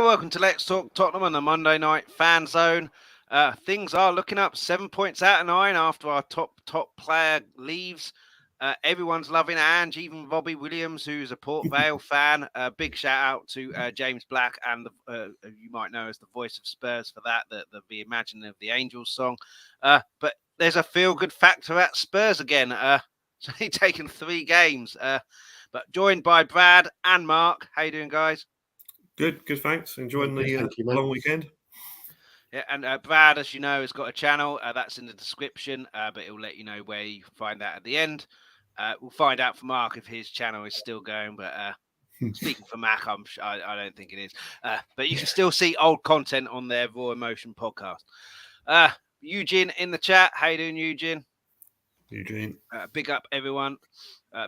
welcome to Let's Talk Tottenham on the Monday night Fanzone. Things are looking up. 7 points out of 9 after our top player leaves. Everyone's loving Ange, even Robbie Williams, who's a Port Vale fan. Big shout out to James Black, and you might know as the voice of Spurs for that, the reimagining of the Angels song. But there's a feel-good factor at Spurs again. It's only taken 3 games. But joined by Brad and Mark. How you doing, guys? Good, thanks. Enjoying the long weekend. Yeah, and Brad, as you know, has got a channel. That's in the description, but it'll let you know where you find that at the end. We'll find out from Mark if his channel is still going, but speaking for Mac, I don't think it is. But you can still see old content on their Raw Emotion podcast. Eugene in the chat. How you doing, Eugene? Big up, everyone.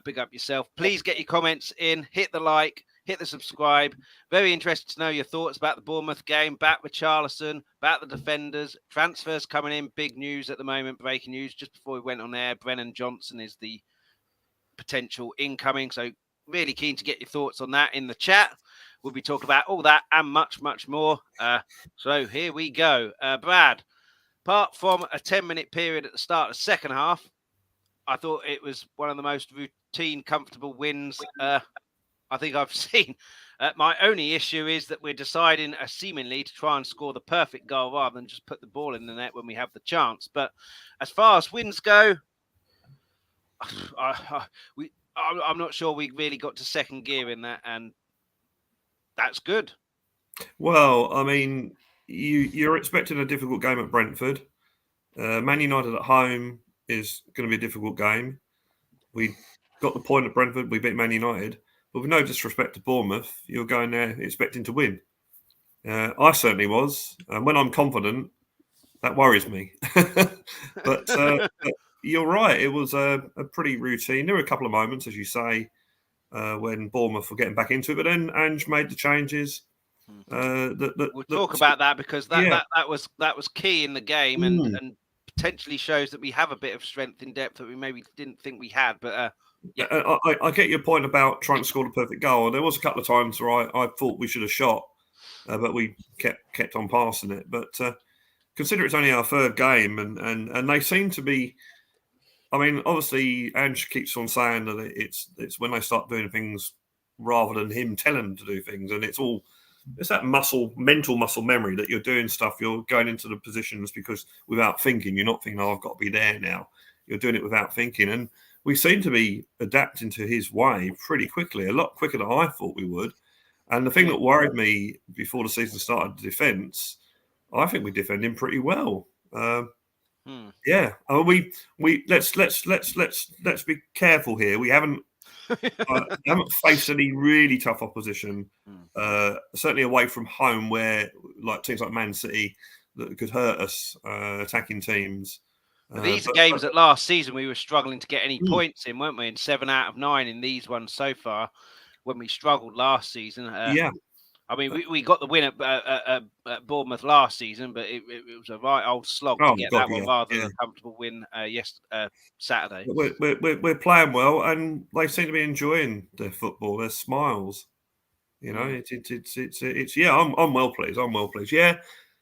Big up yourself. Please get your comments in. Hit the like. Hit the subscribe. Very interested to know your thoughts about the Bournemouth game, about Richarlison, about the defenders. Transfers coming in. Big news at the moment. Breaking news. Just before we went on air, Brennan Johnson is the potential incoming. So really keen to get your thoughts on that in the chat. We'll be talking about all that and much, much more. So here we go. Brad, apart from a 10-minute period at the start of the second half, I thought it was one of the most routine, comfortable wins I think I've seen. My only issue is that we're deciding seemingly to try and score the perfect goal rather than just put the ball in the net when we have the chance. But as far as wins go, I'm not sure we really got to second gear in that, and that's good. Well, I mean, you're expecting a difficult game at Brentford. Man United at home is going to be a difficult game. We got the point at Brentford. We beat Man United. But with no disrespect to Bournemouth, you're going there expecting to win. I certainly was. And when I'm confident, that worries me. but you're right. It was a pretty routine. There were a couple of moments, as you say, when Bournemouth were getting back into it. But then Ange made the changes. We'll talk about that because that was key in the game and potentially shows that we have a bit of strength in depth that we maybe didn't think we had. But yeah, I get your point about trying to score the perfect goal. There was a couple of times where I thought we should have shot, but we kept on passing it. But consider it's only our third game, and they seem to be. I mean, obviously, Ange keeps on saying that it's when they start doing things rather than him telling them to do things, and it's that mental muscle memory that you're doing stuff. You're going into the positions because without thinking, you're not thinking, "Oh, I've got to be there now." You're doing it without thinking, and we seem to be adapting to his way pretty quickly, a lot quicker than I thought we would. And the thing that worried me before the season started, the defence, I think we defend him pretty well. Yeah, I mean, we let's be careful here. We haven't faced any really tough opposition, certainly away from home, where like teams like Man City that could hurt us, attacking teams. These are games that last season we were struggling to get any points in, weren't we? In 7 out of 9 in these ones so far, when we struggled last season. Yeah. I mean, we got the win at Bournemouth last season, but it was a right old slog to get that one rather than a comfortable win Saturday. We're playing well, and they seem to be enjoying their football, their smiles. You know, it's yeah. I'm well pleased. Yeah,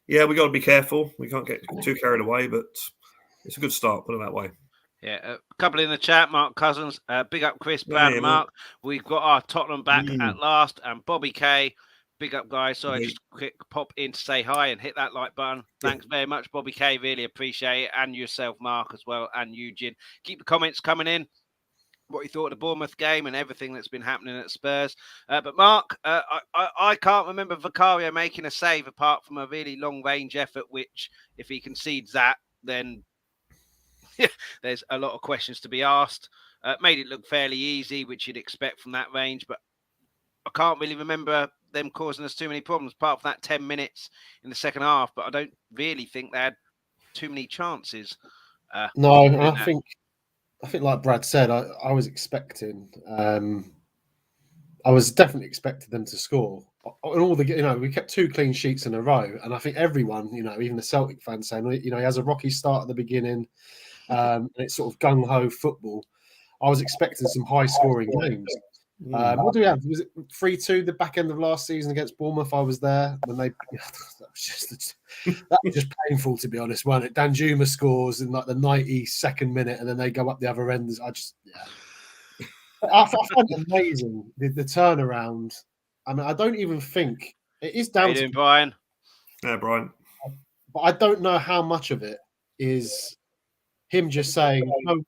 we got to be careful. We can't get too carried away, but it's a good start, put it that way. Yeah, a couple in the chat. Mark Cousins, big up Chris, Brad, and Mark. We've got our Tottenham back at last, and Bobby K. Big up, guys. Sorry, just quick pop in to say hi and hit that like button. Thanks very much, Bobby K. Really appreciate it. And yourself, Mark, as well, and Eugene. Keep the comments coming in. What you thought of the Bournemouth game and everything that's been happening at Spurs. But Mark, I can't remember Vicario making a save apart from a really long-range effort, which if he concedes that, then there's a lot of questions to be asked. Made it look fairly easy, which you'd expect from that range, but I can't really remember them causing us too many problems, apart from that 10 minutes in the second half. But I don't really think they had too many chances. No, I think like Brad said, I was expecting. I was definitely expecting them to score. All we kept 2 clean sheets in a row, and I think everyone, even the Celtic fans saying, he has a rocky start at the beginning, and it's sort of gung ho football. I was expecting some high scoring games. What do we have? Was it 3-2 the back end of last season against Bournemouth? I was there when they. That was just painful, to be honest, wasn't it? Danjuma scores in like the 92nd minute, and then they go up the other end. I find it amazing the turnaround. I mean, I don't even think it is down to Brian. Yeah, Brian. But I don't know how much of it is him just saying, no,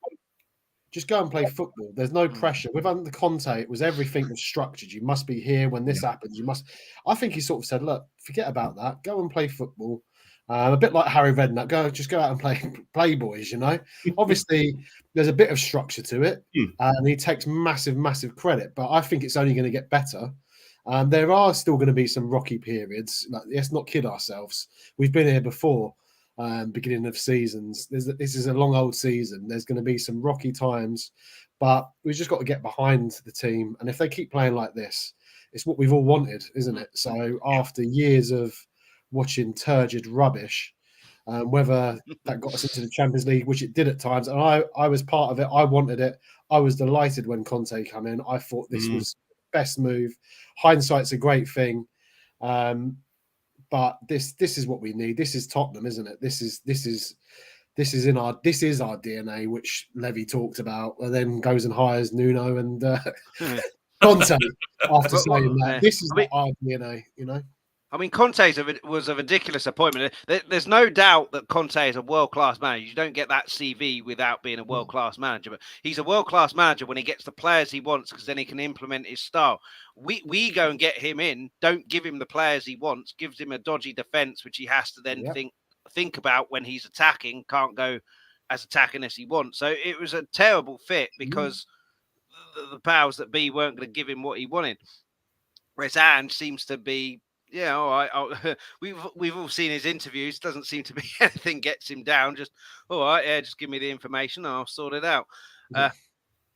just go and play football. There's no pressure. With under Conte, it was everything was structured. You must be here when this happens. You must. I think he sort of said, look, forget about that. Go and play football. A bit like Harry Redknapp. Just go out and play boys, you know. Obviously, there's a bit of structure to it. And he takes massive credit. But I think it's only going to get better. There are still going to be some rocky periods. Like, let's not kid ourselves. We've been here before. Beginning of seasons. This is a long old season. There's going to be some rocky times, but we've just got to get behind the team. And if they keep playing like this, it's what we've all wanted, isn't it? So after years of watching turgid rubbish, whether that got us into the Champions League, which it did at times, and I was part of it. I wanted it. I was delighted when Conte came in. I thought this was the best move. Hindsight's a great thing. But this is what we need. This is Tottenham, isn't it? This is our DNA, which Levy talked about, and then goes and hires Nuno and Conte after saying that. This is our DNA, you know. I mean, Conte was a ridiculous appointment. There's no doubt that Conte is a world-class manager. You don't get that CV without being a world-class manager. But he's a world-class manager when he gets the players he wants, because then he can implement his style. We go and get him in, don't give him the players he wants, gives him a dodgy defence, which he has to then think about when he's attacking, can't go as attacking as he wants. So it was a terrible fit because the powers that be weren't going to give him what he wanted. Whereas Ange seems to be, yeah, all right. We've all seen his interviews. Doesn't seem to be anything gets him down. Just all right, yeah. Just give me the information, and I'll sort it out.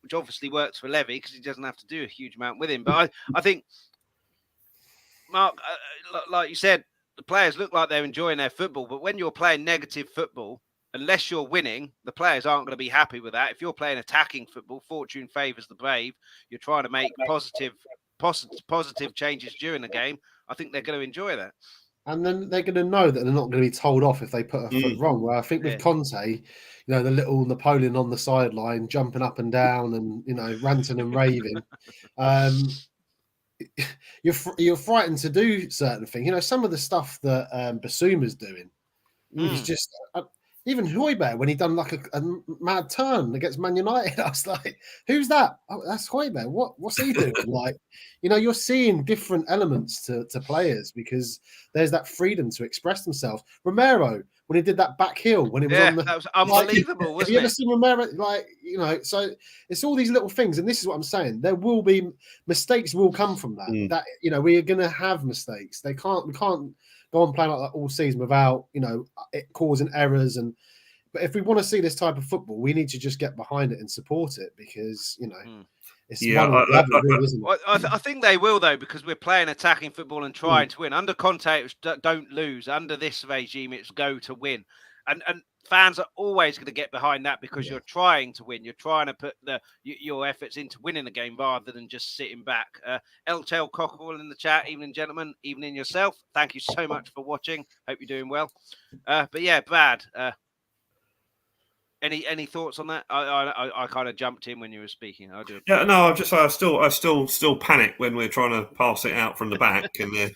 Which obviously works for Levy because he doesn't have to do a huge amount with him. But I think, Mark, like you said, the players look like they're enjoying their football. But when you're playing negative football, unless you're winning, the players aren't going to be happy with that. If you're playing attacking football, fortune favours the brave. You're trying to make positive changes during the game. I think they're going to enjoy that. And then they're going to know that they're not going to be told off if they put a foot wrong. Where I think with Conte, you know, the little Napoleon on the sideline, jumping up and down and, you know, ranting and raving, you're frightened to do certain things. You know, some of the stuff that Bissouma's doing, he's just... even Hojberg, when he done like a mad turn against Man United, I was like, who's that? Oh, that's Hojberg. What's he doing? Like, you know, you're seeing different elements to players because there's that freedom to express themselves. Romero, when he did that back heel, when it was on the... that was unbelievable, wasn't it? Have you ever seen Romero? Like, you know, so it's all these little things. And this is what I'm saying. There will be... mistakes will come from that. That, you know, we are going to have mistakes. We can't go on playing like that all season without, you know, it causing errors. But if we want to see this type of football, we need to just get behind it and support it because, you know, it's I think they will, though, because we're playing attacking football and trying to win. Under Conte, it's don't lose. Under this regime, it's go to win. And fans are always going to get behind that because you're trying to win. You're trying to put your efforts into winning the game rather than just sitting back. LTL Cockerell in the chat. Evening, gentlemen. Evening yourself. Thank you so much for watching. Hope you're doing well. But yeah, Brad, any thoughts on that? I kind of jumped in when you were speaking. I do. Yeah, no, I still panic when we're trying to pass it out from the back and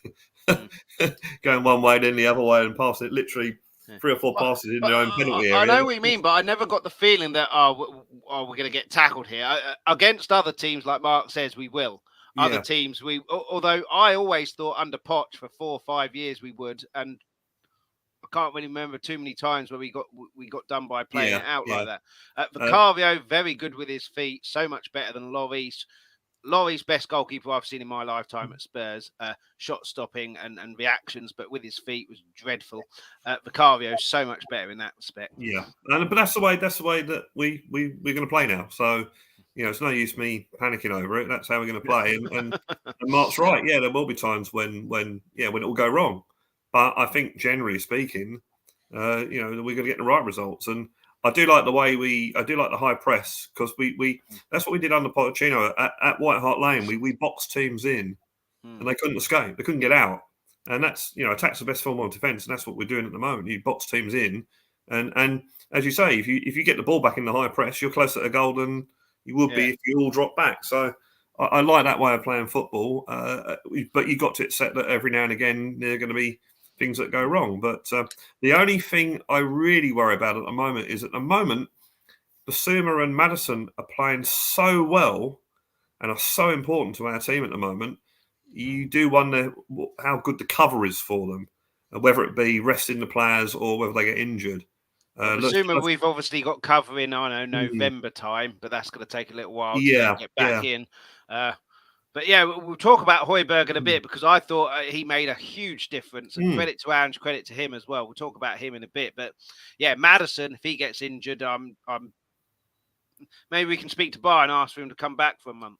going one way then the other way and pass it literally 3 or 4 passes in their own penalty area. I know what you mean, but I never got the feeling that we're going to get tackled here. Against other teams, like Mark says, we will. Other teams, although I always thought under Poch for 4 or 5 years we would, and I can't really remember too many times where we got done by playing it out like that. Vicario, very good with his feet, so much better than Lloris. Lloris, best goalkeeper I've seen in my lifetime at Spurs. Shot stopping and reactions, but with his feet was dreadful. Vicario is so much better in that respect. Yeah, but that's the way that we're going to play now. So, you know, it's no use me panicking over it. That's how we're going to play. And Mark's right. Yeah, there will be times when it will go wrong. But I think generally speaking, you know, we're going to get the right results. And I do like the high press, because we that's what we did under Pochettino at White Hart Lane. We boxed teams in, and they couldn't escape. They couldn't get out, and that's, attack's the best form of defence, and that's what we're doing at the moment. You box teams in, and as you say, if you get the ball back in the high press, you're closer to goal than you would be if you all drop back. So I like that way of playing football, but you got to accept that every now and again there are going to be things that go wrong. But the only thing I really worry about at the moment is, at the moment, Basuma and Maddison are playing so well and are so important to our team at the moment. You do wonder how good the cover is for them, whether it be resting the players or whether they get injured. Assuming we've obviously got cover in, November time, but that's going to take a little while to get back in. But yeah, we'll talk about Hojberg in a bit, because I thought he made a huge difference. And credit to Ange, credit to him as well. We'll talk about him in a bit. But yeah, Maddison, if he gets injured, maybe we can speak to Bar and ask for him to come back for a month.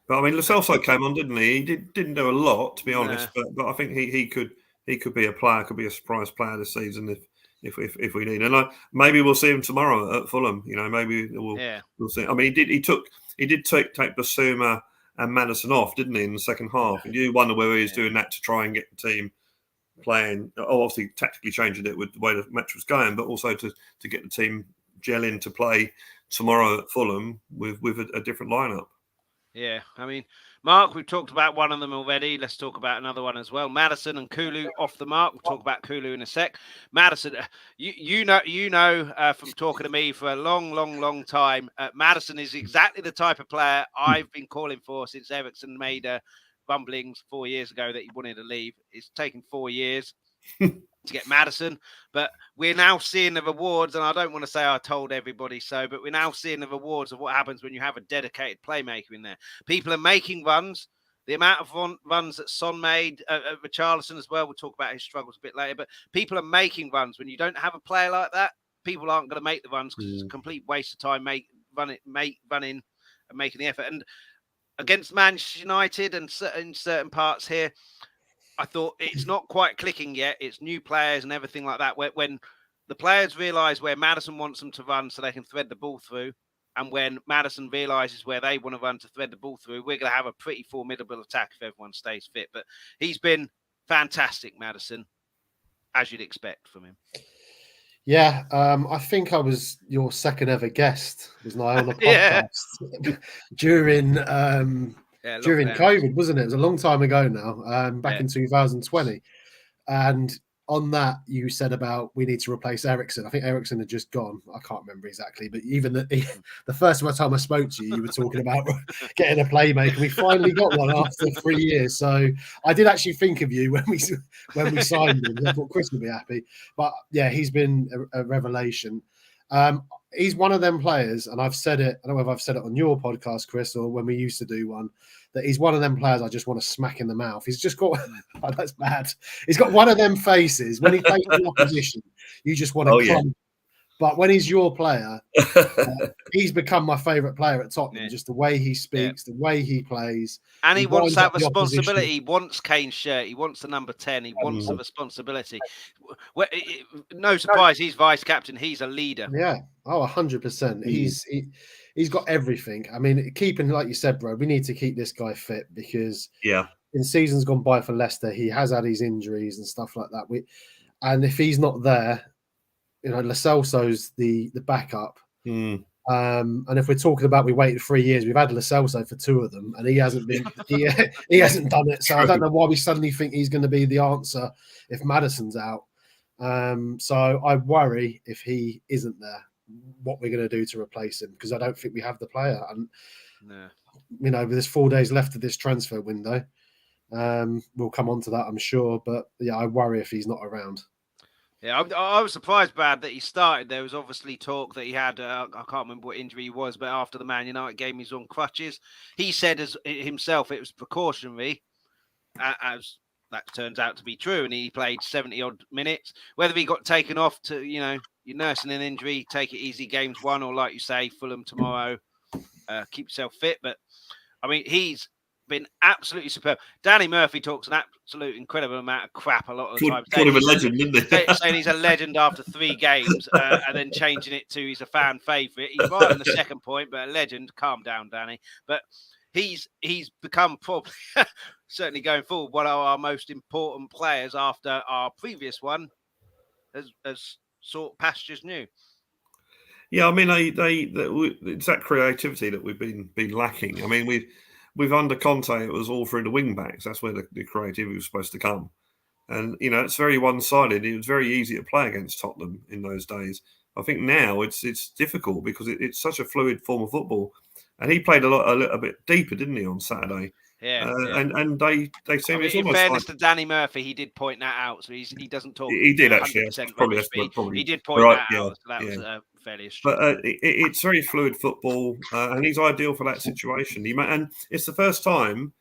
But I mean, Lo Celso came on, didn't he? He didn't do a lot, to be honest. But I think he could be a player, could be a surprise player this season if we need. And maybe we'll see him tomorrow at Fulham. Maybe we'll see. I mean, he did take Basuma and Maddison off, didn't he, in the second half? And you wonder whether he's doing that to try and get the team playing. Obviously, tactically changing it with the way the match was going, but also to get the team gelling to play tomorrow at Fulham with a different lineup. Yeah, I mean, Mark, we've talked about one of them already. Let's talk about another one as well. Maddison and Kulu off the mark. We'll talk about Kulu in a sec. Maddison, you know from talking to me for a long time, Maddison is exactly the type of player I've been calling for since Eriksen made bumblings 4 years ago that he wanted to leave. It's taken 4 years to get Maddison, but we're now seeing the rewards, and I don't want to say I told everybody so, but we're now seeing the rewards of what happens when you have a dedicated playmaker in there. People are making runs. The amount of runs that Son made, Richarlison as well, we'll talk about his struggles a bit later, but people are making runs. When you don't have a player like that, people aren't going to make the runs, because it's a complete waste of time running and making the effort. And against Manchester United and in certain parts here, I thought it's not quite clicking yet. It's new players and everything like that. When the players realise where Maddison wants them to run so they can thread the ball through, and when Maddison realises where they want to run to thread the ball through, we're going to have a pretty formidable attack if everyone stays fit. But he's been fantastic, Maddison, as you'd expect from him. Yeah, I think I was your second ever guest, wasn't I, on the podcast during COVID, wasn't it? It was a long time ago now, back in 2020. And on that, you said about we need to replace Eriksen. I think Eriksen had just gone. I can't remember exactly, but even the first time I spoke to you, you were talking about getting a playmaker. We finally got one after 3 years. So I did actually think of you when we signed him. I thought Chris would be happy. But yeah, he's been a revelation. He's one of them players, and I've said it. I don't know if I've said it on your podcast, Chris, or when we used to do one, that he's one of them players I just want to smack in the mouth. He's just got, oh, that's bad. He's got one of them faces. When he plays in opposition, you just want to clump. But when he's your player, he's become my favourite player at Tottenham. Yeah. Just the way he speaks, the way he plays. And he wants that responsibility. He wants Kane's shirt. He wants the number 10. He wants the responsibility. No surprise, he's vice captain. He's a leader. Yeah. Oh, 100%. He's got everything. I mean, keeping, like you said, bro, we need to keep this guy fit, because in seasons gone by for Leicester, he has had his injuries and stuff like that. And if he's not there, Lo Celso's the backup. And if we're talking about we waited 3 years, we've had Lo Celso for 2 of them, and he hasn't been he hasn't done it. So I don't know why we suddenly think he's going to be the answer if Maddison's out. So I worry if he isn't there, what we're going to do to replace him, because I don't think we have the player. And there's 4 days left of this transfer window. We'll come on to that, I'm sure. But yeah, I worry if he's not around. Yeah, I was surprised, Brad, that he started. There was obviously talk that he had, I can't remember what injury he was, but after the Man United game, he's on crutches. He said himself it was precautionary, as that turns out to be true, and he played 70-odd minutes. Whether he got taken off to, you're nursing an injury, take it easy, games 1, or like you say, Fulham tomorrow, keep yourself fit. But, I mean, he's been absolutely superb. Danny Murphy talks an absolute incredible amount of crap a lot of the time. Called him a legend, didn't he? Saying he's a legend after 3 games and then changing it to he's a fan favourite. He's right on the second point, but a legend. Calm down, Danny. But he's become probably, certainly going forward, one of our most important players after our previous one has sought pastures new. Yeah, I mean, it's that creativity that we've been lacking. I mean, we've under Conte, it was all through the wing backs. That's where the creativity was supposed to come. And, you know, it's very one-sided. It was very easy to play against Tottenham in those days. I think now it's difficult because it's such a fluid form of football. And he played a little bit deeper, didn't he, on Saturday? Yeah. And they seem in fairness to Danny Murphy, he did point that out. So he doesn't talk. He did actually. Probably he did point that out. So that was fairly astute. But it's very fluid football, and he's ideal for that situation. And it's the first time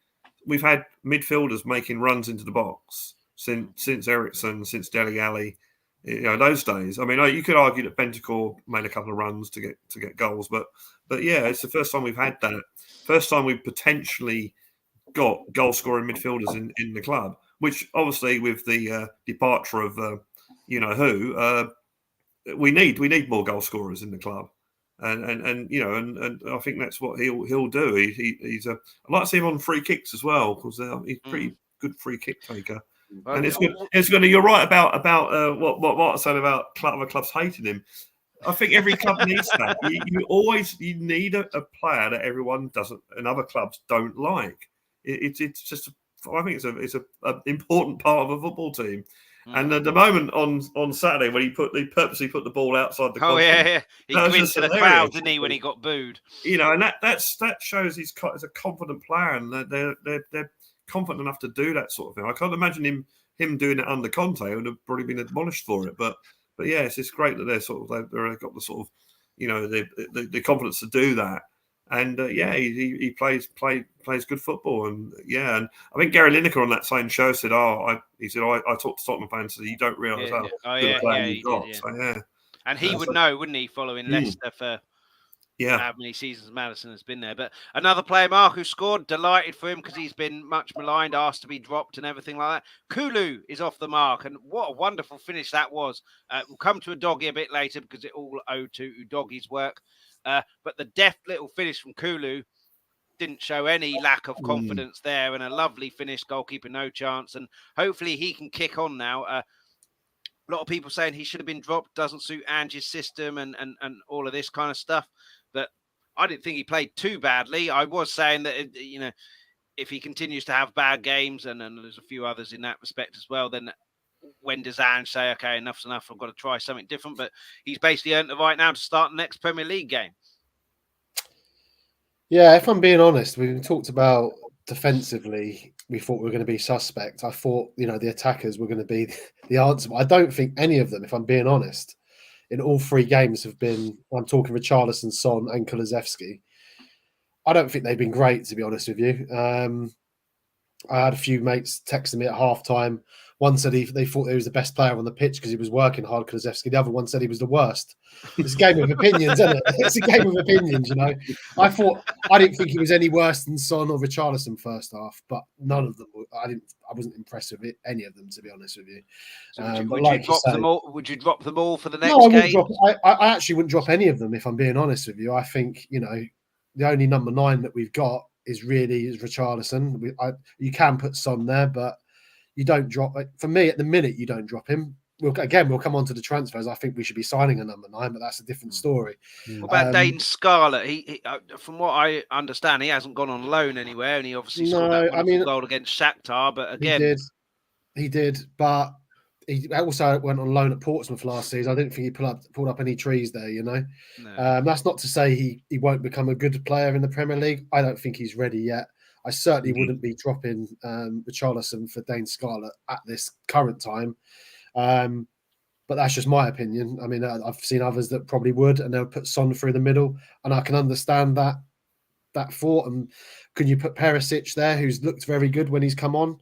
we've had midfielders making runs into the box since Ericsson, since Dele Alli. You know, those days. I mean, you could argue that Bentancur made a couple of runs to get goals, but yeah, it's the first time we've had that. First time we've potentially got goal scoring midfielders in the club, which obviously with the departure of we need more goal scorers in the club, and you know, and I think that's what he'll do. He's I'd like to see him on free kicks as well because he's a pretty good free kick taker. And it's good. It's good. You're right about what I said about other clubs hating him. I think every club needs that. You need a player that everyone doesn't and other clubs don't like. It's just I think it's an important part of a football team. And the moment on Saturday when he purposely put the ball outside the he grinned to the crowd, didn't he, when he got booed? You know, and that shows he's a confident player, and they're confident enough to do that sort of thing. I can't imagine him doing it under Conte. He would have probably been admonished for it. But yeah, it's great that they've got the sort of, you know, the confidence to do that. And he plays good football, and and I think Gary Lineker on that same show said, I talked to Tottenham fans, so you don't realise how good a player you've got. So, and he would know, wouldn't he, following Leicester for how many seasons Maddison has been there. But another player, Mark, who scored, delighted for him because he's been much maligned, asked to be dropped and everything like that. Kulu is off the mark, and what a wonderful finish that was. We'll come to Udogie a bit later because it all owed to Udogie's work. But the deft little finish from Kulu didn't show any lack of confidence there, and a lovely finish, goalkeeper, no chance. And hopefully he can kick on now. A lot of people saying he should have been dropped, doesn't suit Ange's system and all of this kind of stuff. But I didn't think he played too badly. I was saying that, you know, if he continues to have bad games, and there's a few others in that respect as well, then when does Ange say, okay, enough's enough, I've got to try something different? But he's basically earned the right now to start the next Premier League game. Yeah, if I'm being honest, we talked about defensively, we thought we were going to be suspect. I thought, you know, the attackers were going to be the answer. But I don't think any of them, if I'm being honest, in all 3 games have been, I'm talking Richarlison, Son and Kulusevski. I don't think they've been great, to be honest with you. I had a few mates texting me at halftime. One said they thought he was the best player on the pitch because he was working hard, Kulusevski. The other one said he was the worst. It's a game of opinions, isn't it? It's a game of opinions, you know. I didn't think he was any worse than Son or Richarlison first half, but none of them. I wasn't impressed with any of them, to be honest with you. So would you drop them all for the next game? I actually wouldn't drop any of them, if I'm being honest with you. I think, you know, the only number 9 that we've got is Richarlison. You can put Son there, but you don't drop. For me, at the minute, you don't drop him. We'll come on to the transfers. I think we should be signing a number 9, but that's a different story. What about Dane Scarlett? He from what I understand, he hasn't gone on loan anywhere, and he obviously scored that wonderful goal against Shakhtar. But again, he did. But he also went on loan at Portsmouth last season. I didn't think he pulled up any trees there. You know, that's not to say he won't become a good player in the Premier League. I don't think he's ready yet. I certainly wouldn't be dropping Richarlison for Dane Scarlett at this current time. But that's just my opinion. I mean, I've seen others that probably would, and they'll put Son through the middle, and I can understand that thought. And can you put Perisic there, who's looked very good when he's come on?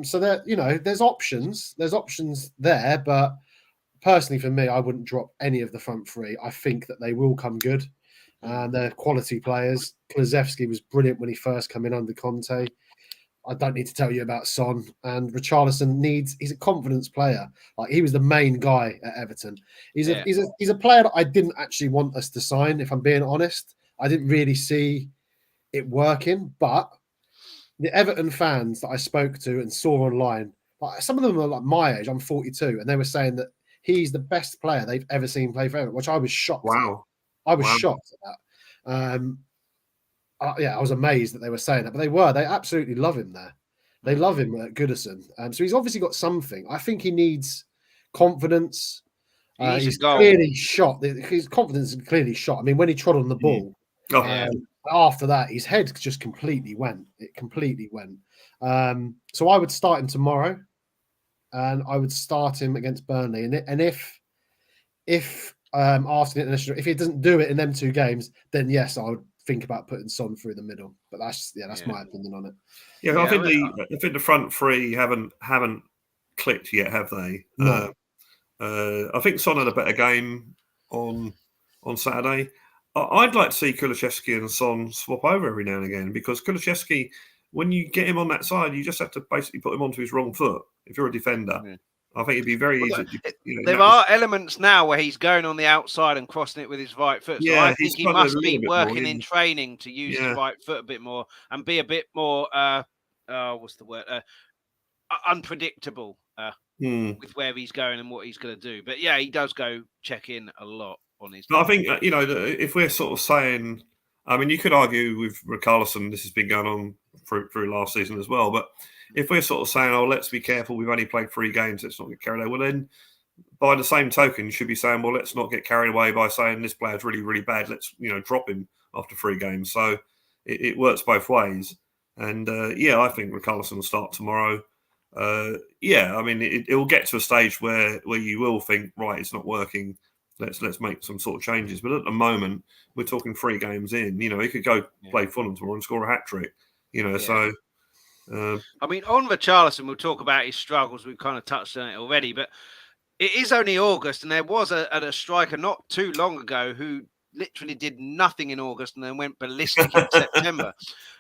So there, you know, there's options. There's options there, but personally, for me, I wouldn't drop any of the front 3. I think that they will come good. and they're quality players. Kulusevski was brilliant when he first came in under Conte. I don't need to tell you about Son, and Richarlison he's a confidence player. Like, he was the main guy at Everton. He's a player that I didn't actually want us to sign, if I'm being honest. I didn't really see it working, but the Everton fans that I spoke to and saw online, like, some of them are like my age. I'm 42, and they were saying that he's the best player they've ever seen play for Everton, which I was shocked. Wow. I was shocked at that. I was amazed that they were saying that, but they absolutely love him there. They love him at Goodison. So he's obviously got something. I think he needs confidence. He's clearly shot. His confidence is clearly shot. I mean, when he trod on the ball, after that, his head just completely went. It completely went. So I would start him tomorrow, and I would start him against Burnley. And if after the international, if he doesn't do it in them 2 games, then yes, I would think about putting Son through the middle. But that's my opinion on it. Yeah, I think the front 3 haven't clicked yet, have they? No. I think Son had a better game on Saturday. I'd like to see Kulusevski and Son swap over every now and again, because Kulusevski, when you get him on that side, you just have to basically put him onto his wrong foot. If you're a defender, I think it'd be very easy. There are elements now where he's going on the outside and crossing it with his right foot. So I think he must be working in training to use his right foot a bit more and be a bit more, what's the word? Unpredictable with where he's going and what he's going to do. But yeah, he does go check in a lot on his. But I think, if we're sort of saying, I mean, you could argue with Richarlison, this has been going on through last season as well. But if we're sort of saying, let's be careful, we've only played 3 games, let's not get carried away. Well, then by the same token, you should be saying, well, let's not get carried away by saying this player's really, really bad. Let's, drop him after 3 games. So it works both ways. And I think Richarlison will start tomorrow. I mean, it will get to a stage where you will think, right, it's not working. Let's make some sort of changes. But at the moment, we're talking 3 games in. He could go play Fulham tomorrow and score a hat trick. So. I mean, on Richarlison, we'll talk about his struggles. We've kind of touched on it already, but it is only August, and there was a striker not too long ago who literally did nothing in August and then went ballistic in September.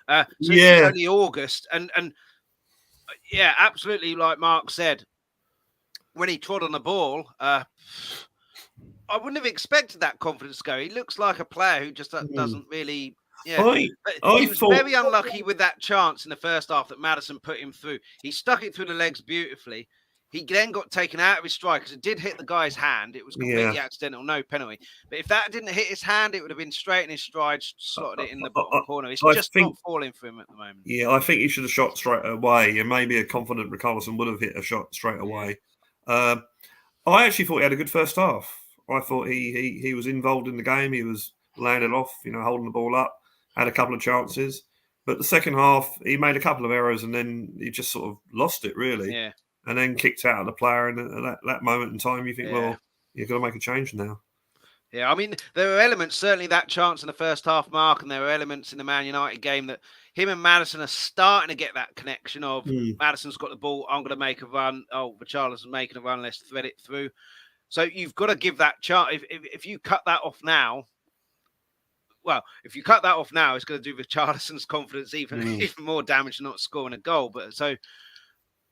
It is only August, and absolutely, like Mark said, when he trod on the ball, I wouldn't have expected that confidence to go. He looks like a player who just doesn't really. Yeah, he was very unlucky with that chance in the first half that Maddison put him through. He stuck it through the legs beautifully. He then got taken out of his stride because it did hit the guy's hand. It was completely accidental, no penalty. But if that didn't hit his hand, it would have been straight in his stride, slotted it in the bottom corner. It's not falling for him at the moment. Yeah, I think he should have shot straight away, and maybe a confident Richarlison would have hit a shot straight away. I actually thought he had a good first half. I thought he was involved in the game. He was landed off, holding the ball up. Had a couple of chances, but the second half he made a couple of errors and then he just sort of lost it really. Yeah. And then kicked out of the player, and at that moment in time, you think, well, you've got to make a change now. Yeah, I mean, there were elements, certainly that chance in the first half, Mark, and there were elements in the Man United game that him and Maddison are starting to get that connection of Maddison's got the ball, I'm going to make a run. Oh, Richarlison's making a run, let's thread it through. So you've got to give that chance. If you cut that off now, it's going to do Richarlison's confidence even more damage, not scoring a goal. But so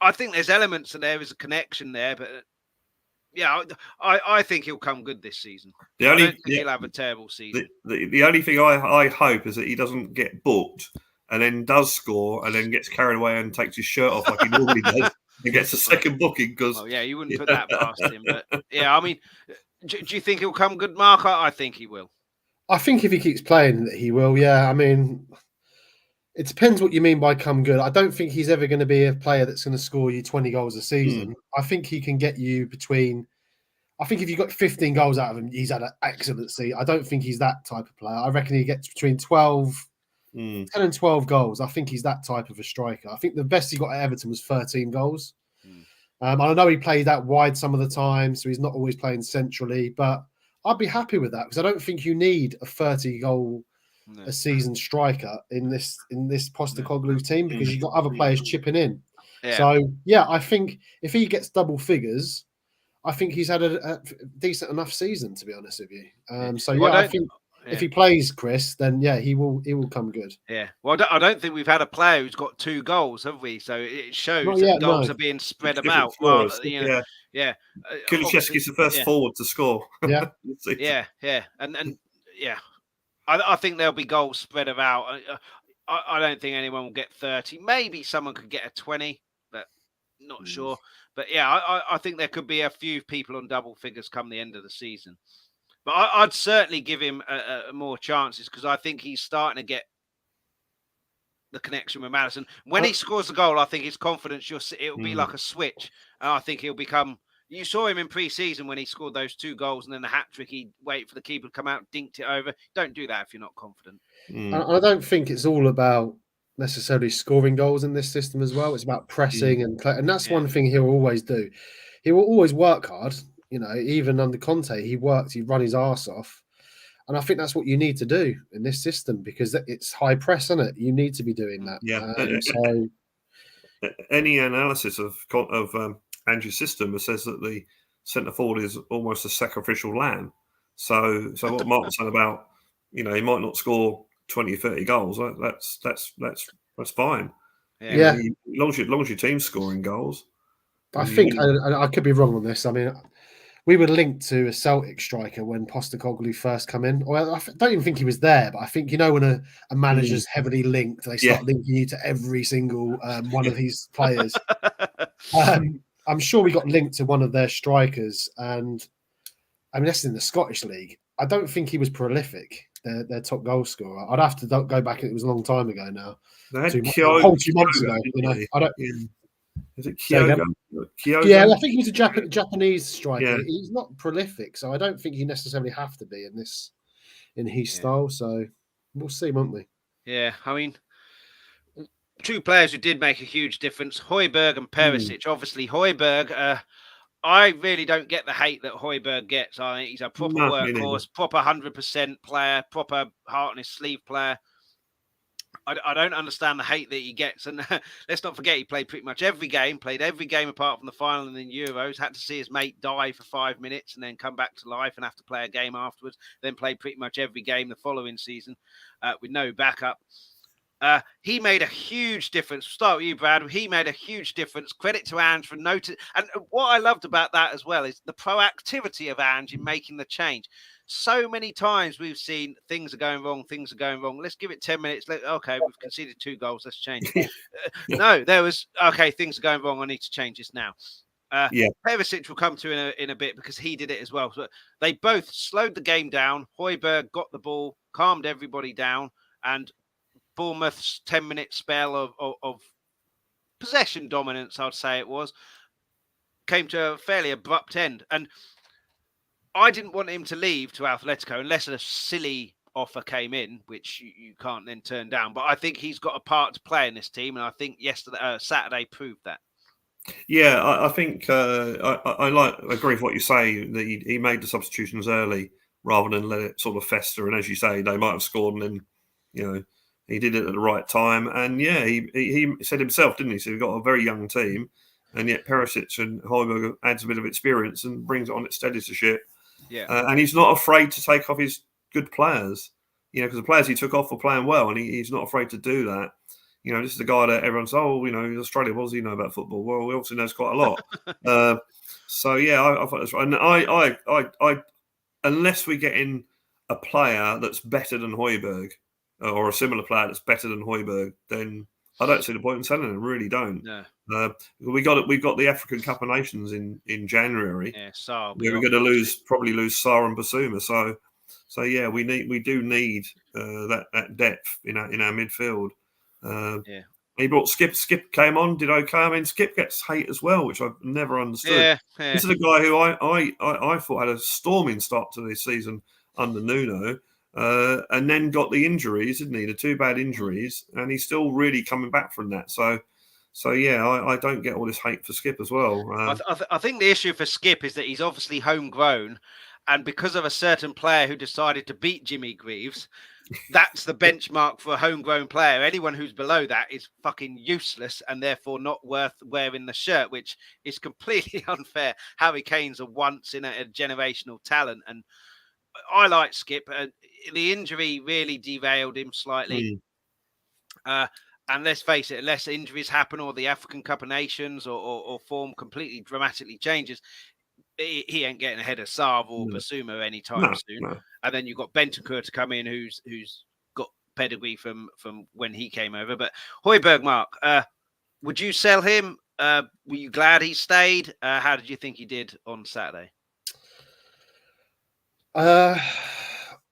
I think there's elements and there is a connection there. But I think he'll come good this season. I don't think he'll have a terrible season. The only thing I hope is that he doesn't get booked and then does score and then gets carried away and takes his shirt off like he normally does and gets a second booking. You wouldn't put that past him. But I mean, do you think he'll come good, Mark? I think he will. I think if he keeps playing, he will. Yeah, I mean, it depends what you mean by come good. I don't think he's ever going to be a player that's going to score you 20 goals a season. I think he can get you between. I think if you got 15 goals out of him, he's had an excellent season. I don't think he's that type of player. I reckon he gets between 10 and 12 goals. I think he's that type of a striker. I think the best he got at Everton was 13 goals. I know he played that wide some of the time, so he's not always playing centrally, but I'd be happy with that because I don't think you need a 30-goal a season striker in this Postecoglou team because you've got other players chipping in. Yeah. So, I think if he gets double figures, I think he's had a decent enough season, to be honest with you. I think if he plays Chris, then yeah, he will come good. Yeah. Well, I don't think we've had a player who's got 2 goals, have we? So it shows Not that yet, goals no. are being spread It's different about. scorers. Yeah. Kulusevski's the first forward to score. Yeah. Yeah. And yeah, I think there'll be goals spread about. I don't think anyone will get 30. Maybe someone could get a 20, but not sure. But yeah, I think there could be a few people on double figures come the end of the season. But I'd certainly give him more chances because I think he's starting to get the connection with Maddison. When he scores a goal, I think his confidence, it'll be like a switch. And I think he'll become... You saw him in pre-season when he scored those 2 goals and then the hat-trick, he'd wait for the keeper to come out, dinked it over. Don't do that if you're not confident. I don't think it's all about necessarily scoring goals in this system as well. It's about pressing and that's one thing he'll always do. He will always work hard. You know, even under Conte, he run his arse off. And I think that's what you need to do in this system because it's high press, isn't it? You need to be doing that. Yeah. So any analysis of Ange's system says that the centre forward is almost a sacrificial lamb. So what Mark was saying about, he might not score 20 or 30 goals. That's fine. Yeah. As long as your team's scoring goals. I think, and I could be wrong on this. I mean, we were linked to a Celtic striker when Postecoglou first come in. Well, I don't even think he was there, but I think, when a manager's heavily linked, they start linking you to every single one of these players. I'm sure we got linked to one of their strikers, and I mean, that's in the Scottish League. I don't think he was prolific, their top goal scorer. I'd have to go back. It was a long time ago now. They had 2 months ago. I don't. Is it Kyogo? Yeah, I think he's a Japanese striker. Yeah. He's not prolific, so I don't think you necessarily have to be in his style. So we'll see, won't we? Yeah, I mean, 2 players who did make a huge difference: Hojberg and Perisic. Obviously, Hojberg. I really don't get the hate that Hojberg gets. I think he's a proper workhorse, proper 100% player, proper heart on his sleeve player. I don't understand the hate that he gets. And let's not forget, he played pretty much every game, apart from the final and then Euros, had to see his mate die for 5 minutes and then come back to life and have to play a game afterwards, then played pretty much every game the following season with no backup. He made a huge difference. We'll start with you, Brad. He made a huge difference. Credit to Ange for noticing. And what I loved about that as well is the proactivity of Ange in making the change. So many times we've seen things are going wrong. Let's give it 10 minutes. Okay, we've conceded 2 goals. Let's change it. No, there was, okay, things are going wrong. I need to change this now. Perisic will come to in a bit because he did it as well. So they both slowed the game down. Hojberg got the ball, calmed everybody down, and Bournemouth's 10-minute spell of possession dominance, I'd say it was, came to a fairly abrupt end. And I didn't want him to leave to Atletico unless a silly offer came in, which you can't then turn down. But I think he's got a part to play in this team, and I think Saturday proved that. Yeah, I think I agree with what you say, that he made the substitutions early rather than let it sort of fester. And as you say, they might have scored, and then he did it at the right time. And he said himself, didn't he? So we've got a very young team, and yet Perisic and Hojberg adds a bit of experience and brings it on, it steadies the ship. Yeah, and he's not afraid to take off his good players, because the players he took off were playing well, and he's not afraid to do that. This is the guy that everyone says, he's Australia. What does he know about football? Well, he obviously knows quite a lot. I thought that's right. And I unless we get in a player that's better than Hojberg or a similar player that's better than Hojberg, then I don't see the point in selling him. Really don't. No. We've got the African Cup of Nations in January. Yeah, so we're going to probably lose Sarr and Basuma. So yeah, we do need that depth in our midfield. He brought Skipp. Skipp came on, did okay. I mean, Skipp gets hate as well, which I've never understood. Yeah. This is a guy who I thought had a storming start to this season under Nuno, and then got the injuries, didn't he? The 2 bad injuries, and he's still really coming back from that. So yeah, I don't get all this hate for Skipp as well. I think the issue for Skipp is that he's obviously homegrown, and because of a certain player who decided to beat Jimmy Greaves, that's the benchmark for a homegrown player. Anyone who's below that is fucking useless and therefore not worth wearing the shirt, which is completely unfair. Harry Kane's a once in a generational talent, and I like Skipp. The injury really derailed him slightly. And let's face it, unless injuries happen or the African Cup of Nations or form completely dramatically changes, he ain't getting ahead of Sarv or Basuma anytime soon. No. And then you've got Bentancur to come in, who's got pedigree from when he came over. But Hojberg, Mark, would you sell him? Were you glad he stayed? How did you think he did on Saturday? I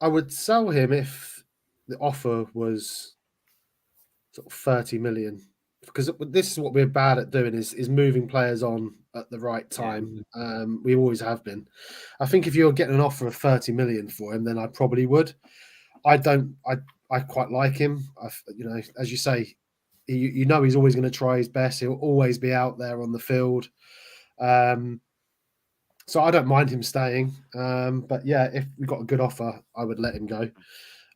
would sell him if the offer was sort of 30 million, because this is what we're bad at doing is moving players on at the right time. We always have been. I think if you're getting an offer of 30 million for him, then I probably would. I quite like him. As you say, he's always going to try his best. He'll always be out there on the field. So I don't mind him staying. But yeah, if we got a good offer, I would let him go.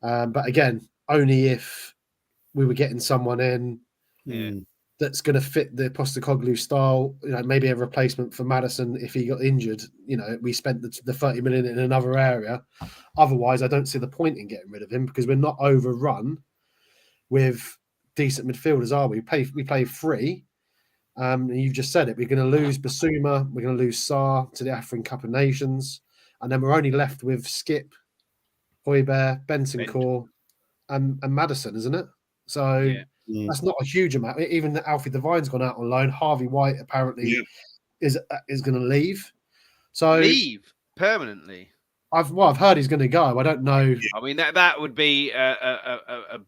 But again, only if we were getting someone in that's going to fit the Postecoglou style, maybe a replacement for Maddison if he got injured. We spent the 30 million in another area. Otherwise, I don't see the point in getting rid of him because we're not overrun with decent midfielders, are we? We play free. And you've just said it. We're going to lose Basuma. We're going to lose Sarr to the African Cup of Nations. And then we're only left with Skipp, Hojberg, Bentancur, and Maddison, isn't it? So that's not a huge amount. Even Alfie Devine's gone out on loan. Harvey White apparently is going to leave. So leave permanently. I've heard he's going to go. I don't know. I mean that would be a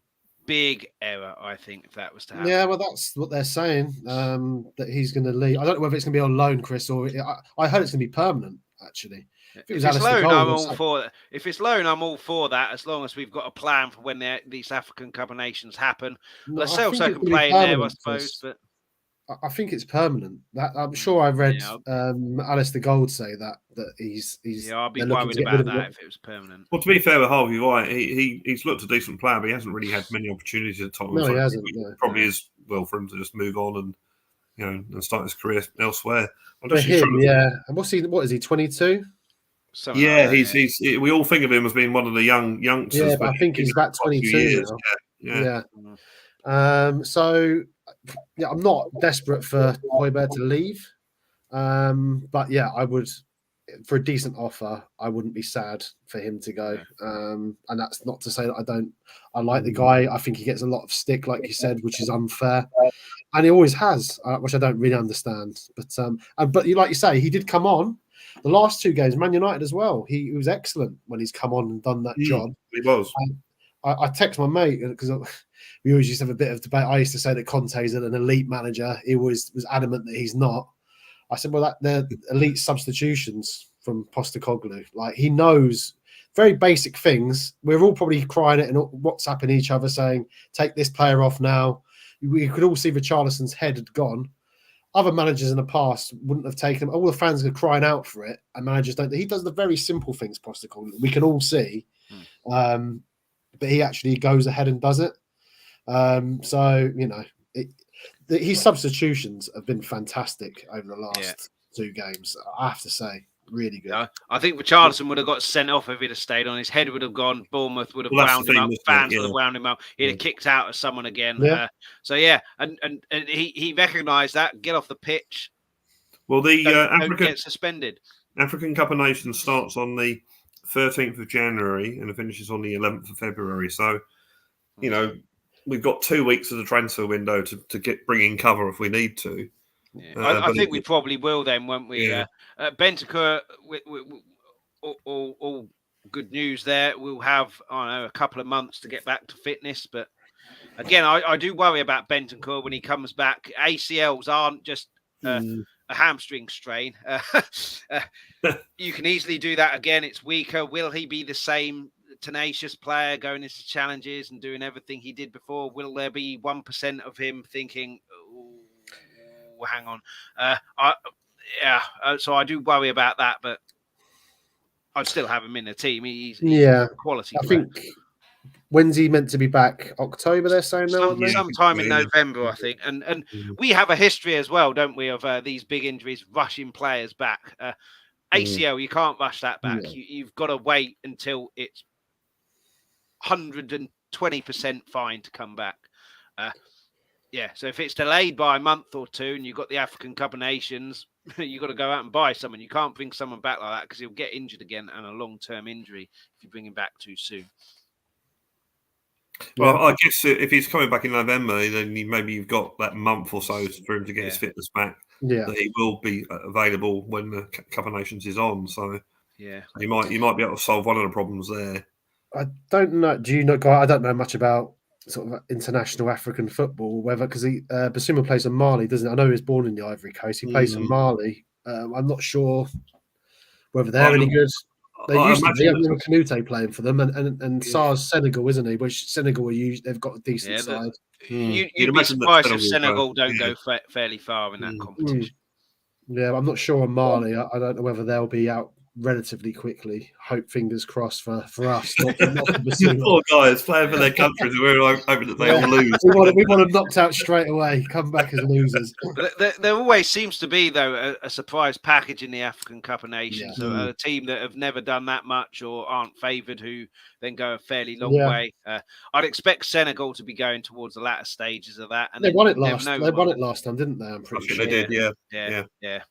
big error, I think, if that was to happen. Yeah, well, that's what they're saying. That he's going to leave. I don't know whether it's going to be on loan, Chris, or I heard it's going to be permanent. Actually, if it's loan, I'm all for that. If it's loan, I'm all for that. As long as we've got a plan for when these African Cup of Nations happen. No, Let's also can play in there, I suppose. But I think it's permanent. That I'm sure I read Alistair Gold say that he's. Yeah, I'll be worried about that if it was permanent. Well, to be fair with Harvey White, he's looked a decent player, but he hasn't really had many opportunities at Tottenham. No, he hasn't. Probably is well for him to just move on and and start his career elsewhere. For him, yeah. And what is he? 22. He's. We all think of him as being one of the youngsters. Yeah, but I think he's about 22 now. Yeah. So. Yeah, I'm not desperate for Hojberg to leave, but yeah, I would, for a decent offer, I wouldn't be sad for him to go. And that's not to say that I like the guy. I think he gets a lot of stick, like you said, which is unfair, and he always has, which I don't really understand. But like you say, he did come on the last two games, Man United as well. He was excellent when he's come on and done that job. He was. I text my mate because we always used to have a bit of debate. I used to say that Conte's an elite manager. He was adamant that he's not. I said, well, they're elite substitutions from Postecoglou. Like, he knows very basic things. We're all probably crying it and WhatsApping each other saying, take this player off now. We could all see Richarlison's head had gone. Other managers in the past wouldn't have taken him. All the fans are crying out for it, and managers don't. He does the very simple things, Postecoglou. We can all see. But he actually goes ahead and does it. So, his substitutions have been fantastic over the last two games. I have to say, really good. I think Richarlison would have got sent off if he'd have stayed on. His head would have gone. Bournemouth would have wound him up. Fans would have wound him up. He'd have kicked out of someone again. Yeah. And he recognised that. Get off the pitch. Well, don't get suspended. African Cup of Nations starts on the 13th of January and it finishes on the 11th of February. So, we've got 2 weeks of the transfer window to bring in cover if we need to. Yeah. I think we probably will then, won't we? Yeah. Bentancur, all good news there. We'll have, a couple of months to get back to fitness. But again, I do worry about Bentancur when he comes back. ACLs aren't just a hamstring strain. You can easily do that again. It's weaker. Will he be the same tenacious player going into challenges and doing everything he did before? Will there be 1% of him thinking, oh, hang on? So I do worry about that, but I'd still have him in the team. He's a quality player. I think, when's he meant to be back? October, they're saying now? Sometime in November, I think. And we have a history as well, don't we, of these big injuries rushing players back. ACL, you can't rush that back. You've got to wait until it's 120% fine to come back. So if it's delayed by a month or two and you've got the African Cup of Nations, you've got to go out and buy someone. You can't bring someone back like that because he'll get injured again, and a long-term injury if you bring him back too soon. Well, I guess if he's coming back in November, then maybe you've got that month or so for him to get his fitness back. Yeah, that he will be available when the Cup of Nations is on. So you might be able to solve one of the problems there. I don't know. Do you know? I don't know much about sort of international African football. Whether because Basuma plays for Mali, doesn't he? I know he was born in the Ivory Coast. He plays for Mali. I'm not sure whether they're any good. They used to be. I remember Kanute playing for them, and SARS Senegal, isn't he? Which Senegal they've got a decent side. You'd be surprised if Senegal don't go fairly far in that competition. Yeah, I'm not sure on Mali. I don't know whether they'll be out relatively quickly. Hope, fingers crossed for us. Not the poor guys playing for their countries. We're hoping that they will lose. We want them knocked out straight away. Come back as losers. There always seems to be, though, a surprise package in the African Cup of Nations. A team that have never done that much or aren't favoured, who then go a fairly long way. I'd expect Senegal to be going towards the latter stages of that. And they won it last. They won it last time, didn't they? I'm pretty sure they did. Yeah.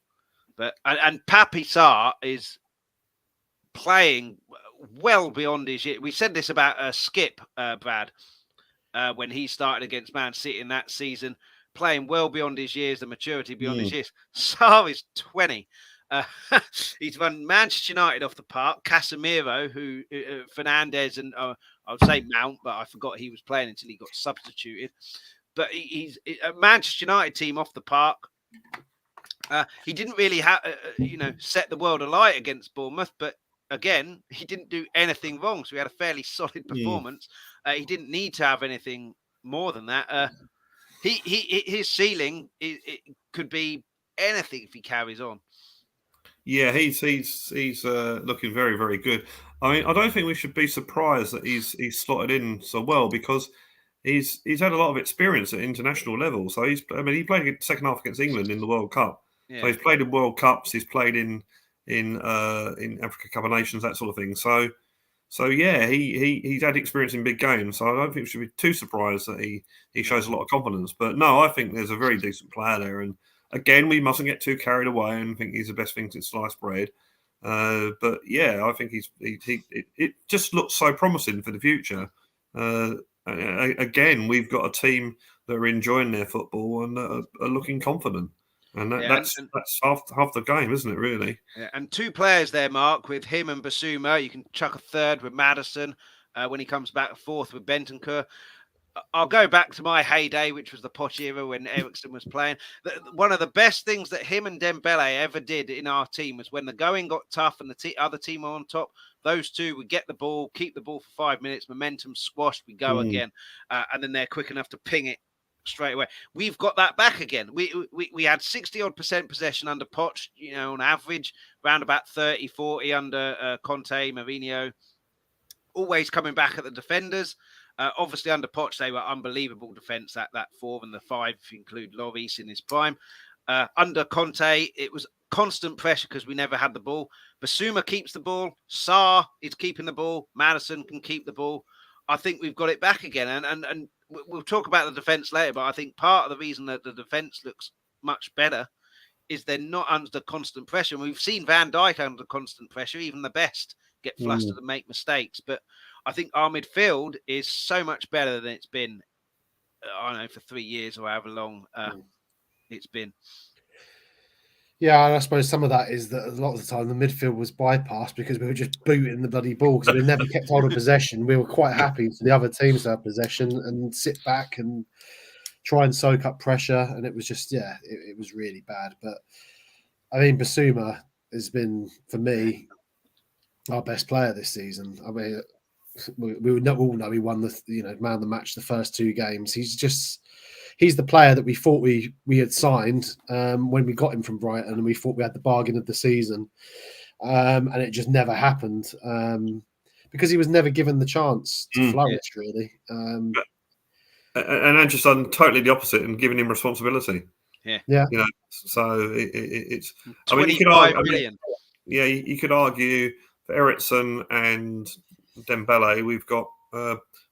But and Papi Sarr is playing well beyond his year. We said this about Skipp, Brad, when he started against Man City in that season, playing well beyond his years, the maturity beyond his years. Sarr is 20. He's run Manchester United off the park. Casemiro, who Fernandes and I would say Mount, but I forgot he was playing until he got substituted. But he's a Manchester United team off the park. He didn't really have, set the world alight against Bournemouth, but again, he didn't do anything wrong. So he had a fairly solid performance. He didn't need to have anything more than that. His ceiling it could be anything if he carries on. Yeah, he's looking very, very good. I mean, I don't think we should be surprised that he's slotted in so well because he's had a lot of experience at international level. So he played second half against England in the World Cup. Yeah. So he's played in World Cups. He's played in Africa Cup of Nations, that sort of thing. So he's had experience in big games. So I don't think we should be too surprised that he shows a lot of confidence. But no, I think there's a very decent player there. And again, we mustn't get too carried away and think he's the best thing since sliced bread. But yeah, I think it just looks so promising for the future. Again, we've got a team that are enjoying their football and are looking confident. And that's half the game, isn't it, really? Yeah, and two players there, Mark, with him and Basuma. You can chuck a third with Maddison when he comes back, a fourth with Bentancur. I'll go back to my heyday, which was the Poch era when Ericsson was playing. One of the best things that him and Dembele ever did in our team was when the going got tough and the other team were on top, those two would get the ball, keep the ball for 5 minutes, momentum squashed, we go again, and then they're quick enough to ping it straight away. We've got that back again. We had 60-odd% possession under Poch, on average, around about 30-40 under Conte, Mourinho, always coming back at the defenders. Obviously, under Poch, they were unbelievable defence, that 4 and the 5, if you include Lloris in his prime. Under Conte, it was constant pressure because we never had the ball. Basuma keeps the ball. Sarr is keeping the ball. Maddison can keep the ball. I think we've got it back again. And we'll talk about the defence later, but I think part of the reason that the defence looks much better is they're not under constant pressure. And we've seen Van Dijk under constant pressure. Even the best get flustered and make mistakes. But I think our midfield is so much better than it's been, I don't know, for 3 years or however long it's been. Yeah, and I suppose some of that is that a lot of the time the midfield was bypassed because we were just booting the bloody ball because we never kept hold of possession. We were quite happy for the other teams to have possession and sit back and try and soak up pressure. And it was just, it was really bad. But I mean, Basuma has been, for me, our best player this season. I mean, we all know he won the man of the match the first 2 games. He's the player that we thought we had signed when we got him from Brighton, and we thought we had the bargain of the season, and it just never happened because he was never given the chance to flourish, really. And Ange has done totally the opposite and given him responsibility. Yeah. So it's 25 million. you could argue for Ericsson and Dembele, we've got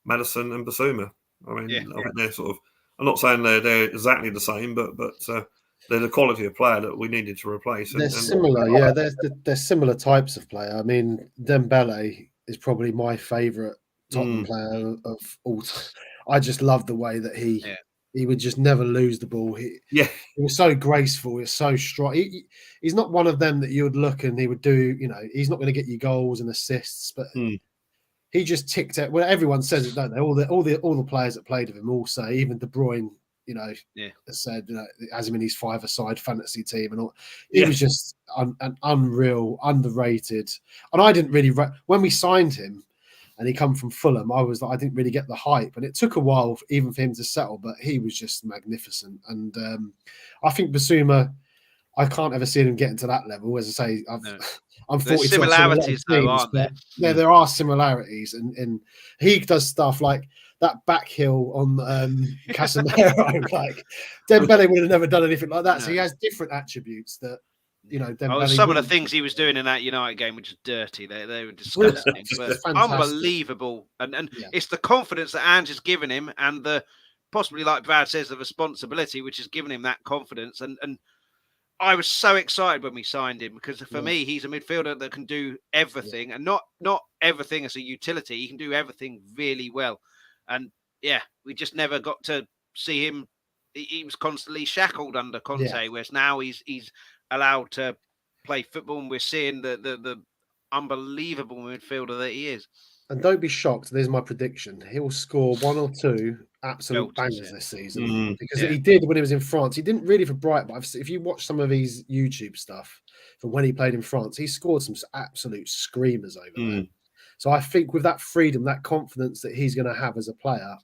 Maddison and Basuma. I mean, I think they're sort of. I'm not saying they're exactly the same, but they're the quality of player that we needed to replace. They're similar, yeah. They're similar types of player. I mean, Dembele is probably my favourite Tottenham player of all time. I just love the way that he would just never lose the ball. He was so graceful. He was so strong. He's not one of them that you would look and he would do. He's not going to get you goals and assists, but he just ticked it. Well, everyone says it, don't they? All the players that played with him all say. Even De Bruyne, said has him in his five-a-side fantasy team and all. He was just an unreal, underrated. And I didn't really when we signed him. And he come from Fulham. I didn't really get the hype, and it took a while even for him to settle. But he was just magnificent, and I think Basuma, I can't ever see him getting to that level. As I say, I'm 42. There's similarities, though, aren't there? Yeah, there are similarities, and he does stuff like that back heel on Casemiro. Like Dembele would have never done anything like that. No. So he has different attributes that. Some of the things he was doing in that United game were just dirty. They were disgusting, but unbelievable. And it's the confidence that Ange has given him, and the possibly, like Brad says, the responsibility which has given him that confidence. And I was so excited when we signed him because for me, he's a midfielder that can do everything, and not everything as a utility. He can do everything really well. And we just never got to see him. He was constantly shackled under Conte, whereas now he's allowed to play football, and we're seeing the unbelievable midfielder that he is. And don't be shocked. There's my prediction. He'll score one or two absolute bangers this season because he did when he was in France. He didn't really for Brighton, but if you watch some of his YouTube stuff from when he played in France, he scored some absolute screamers over there. So I think with that freedom, that confidence that he's going to have as a player,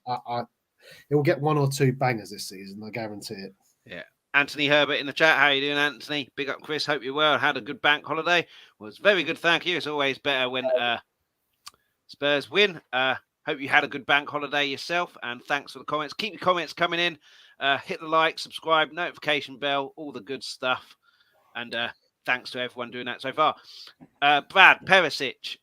he'll get one or two bangers this season. I guarantee it. Yeah. Anthony Herbert in the chat. How are you doing, Anthony? Big up, Chris. Hope you're well. Had a good bank holiday. Was very good, thank you. It's always better when Spurs win. Hope you had a good bank holiday yourself. And thanks for the comments. Keep your comments coming in. Hit the like, subscribe, notification bell, all the good stuff. And thanks to everyone doing that so far. Brad Perisic.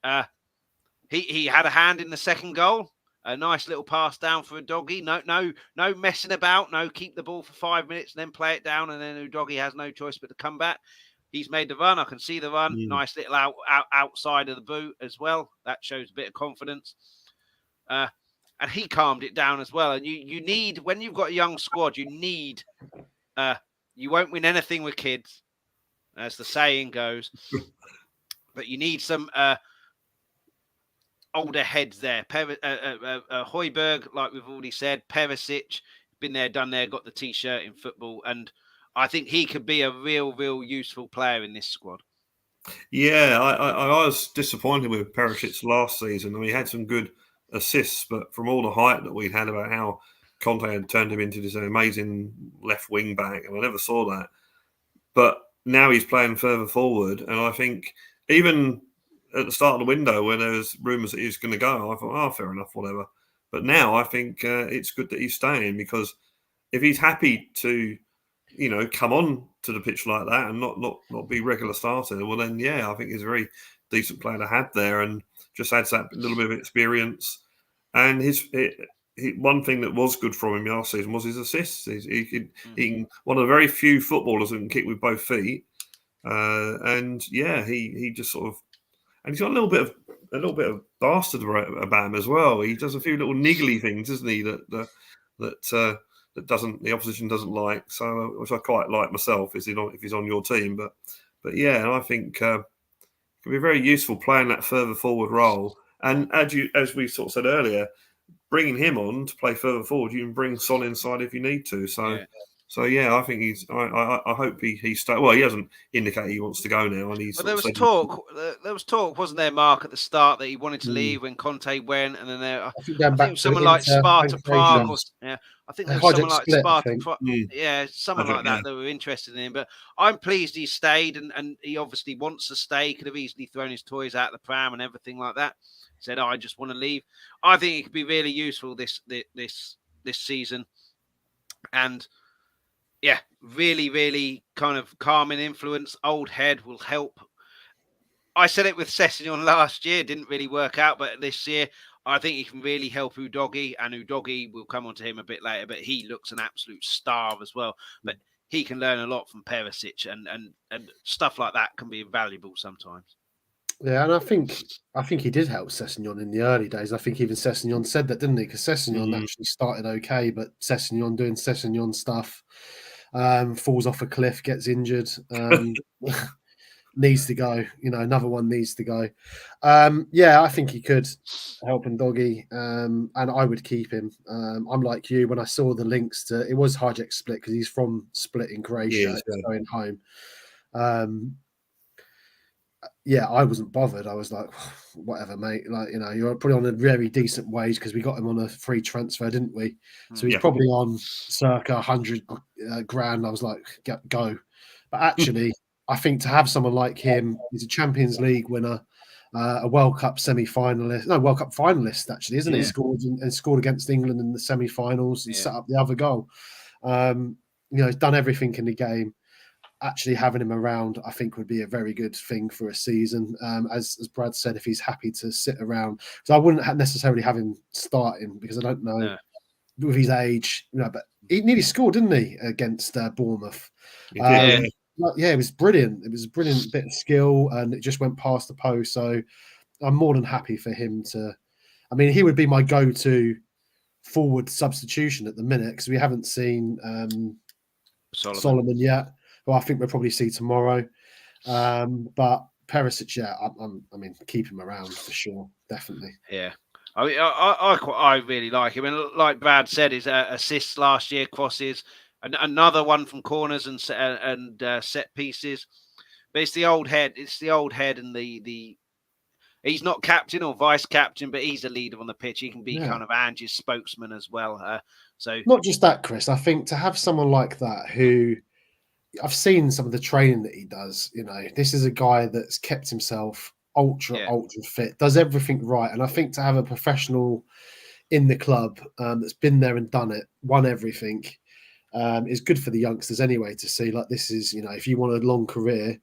He had a hand in the second goal. A nice little pass down for Udogie. No messing about. No, keep the ball for 5 minutes and then play it down. And then Udogie has no choice but to come back. He's made the run. I can see the run. Nice little outside of the boot as well. That shows a bit of confidence. And he calmed it down as well. And you need, when you've got a young squad, you won't win anything with kids, as the saying goes. But you need some older heads there. Hojberg, like we've already said, Perisic, been there, done there, got the T-shirt in football, and I think he could be a real useful player in this squad. Yeah, I was disappointed with Perisic last season. I mean, he had some good assists, but from all the hype that we'd had about how Conte had turned him into this amazing left wing back, and I never saw that. But now he's playing further forward, and I think even at the start of the window when there was rumours that he was going to go, I thought, fair enough, whatever. But now I think it's good that he's staying, because if he's happy to, come on to the pitch like that and not be regular starter, well then, I think he's a very decent player to have there, and just adds that little bit of experience. And one thing that was good from him last season was his assists. He one of the very few footballers who can kick with both feet. He just sort of. And he's got a little bit of bastard about him as well. He does a few little niggly things, doesn't he? That the opposition doesn't like. So, which I quite like myself, if he's on your team. But I think it can be very useful playing that further forward role. And as we sort of said earlier, bringing him on to play further forward, you can bring Son inside if you need to. So I think he's. I hope he stays. Well, he hasn't indicated he wants to go now, and he's. Well, there was talk. There was talk, wasn't there, Mark, at the start that he wanted to leave when Conte went, and then I think someone like Sparta Prague, I think there was someone like Sparta Prague, someone like that were interested in him. But I'm pleased he stayed, and he obviously wants to stay. He could have easily thrown his toys out the pram and everything like that. Said, I just want to leave. I think it could be really useful this season, and. Yeah, really kind of calming influence. Old head will help. I said it with Sessegnon last year, didn't really work out, but this year I think he can really help Udogie, and Udogie will come on to him a bit later, but he looks an absolute star as well. But he can learn a lot from Perisic, and stuff like that can be invaluable sometimes. Yeah, and I think he did help Sessegnon in the early days. I think even Sessegnon said that, didn't he? Because Sessegnon actually started okay, but Sessegnon doing Sessegnon stuff, falls off a cliff, gets injured, needs to go. Another one needs to go. Yeah, I think he could help Udogie, and I would keep him. I'm like you, when I saw the links to it was Hojberg Split, because he's from Split in Croatia, going home. Yeah, I wasn't bothered. I was like, whatever, mate. Like, you're probably on a very decent wage, because we got him on a free transfer, didn't we? So he's probably on circa 100 grand. I was like, go. But actually, I think to have someone like him, he's a Champions League winner, a World Cup World Cup finalist, actually, isn't he? He scored against England in the semi-finals. He set up the other goal. He's done everything in the game. Actually having him around, I think, would be a very good thing for a season. As Brad said, if he's happy to sit around, so I wouldn't necessarily have him starting, because I don't know with his age, but he nearly scored, didn't he, against Bournemouth? It was brilliant. It was a brilliant bit of skill, and it just went past the post. So I'm more than happy for him to. I mean, he would be my go-to forward substitution at the minute, because we haven't seen Solomon yet. Well, I think we'll probably see tomorrow. But Perisic, I mean, keep him around for sure, definitely. Yeah, I mean, I really like him, and like Brad said, his assists last year, crosses, and another one from corners and set pieces. But it's the old head. It's the old head, and the. He's not captain or vice captain, but he's a leader on the pitch. He can be kind of Ange's spokesman as well. So not just that, Chris. I think to have someone like that who. I've seen some of the training that he does. This is a guy that's kept himself ultra fit, does everything right. And I think to have a professional in the club that's been there and done it, won everything, is good for the youngsters anyway, to see, like, this is, if you want a long career,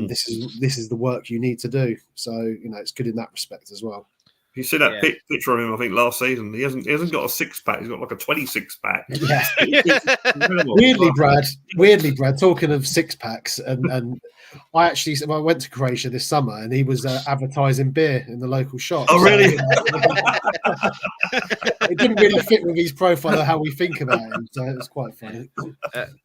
this is the work you need to do. So, it's good in that respect as well. You see that picture of him, I think, last season. He hasn't got a 6-pack. He's got like a 26-pack. Yeah. Weirdly, Brad. Talking of 6-packs, and I went to Croatia this summer, and he was advertising beer in the local shop. Oh, really? It didn't really fit with his profile of how we think about him, so it was quite funny.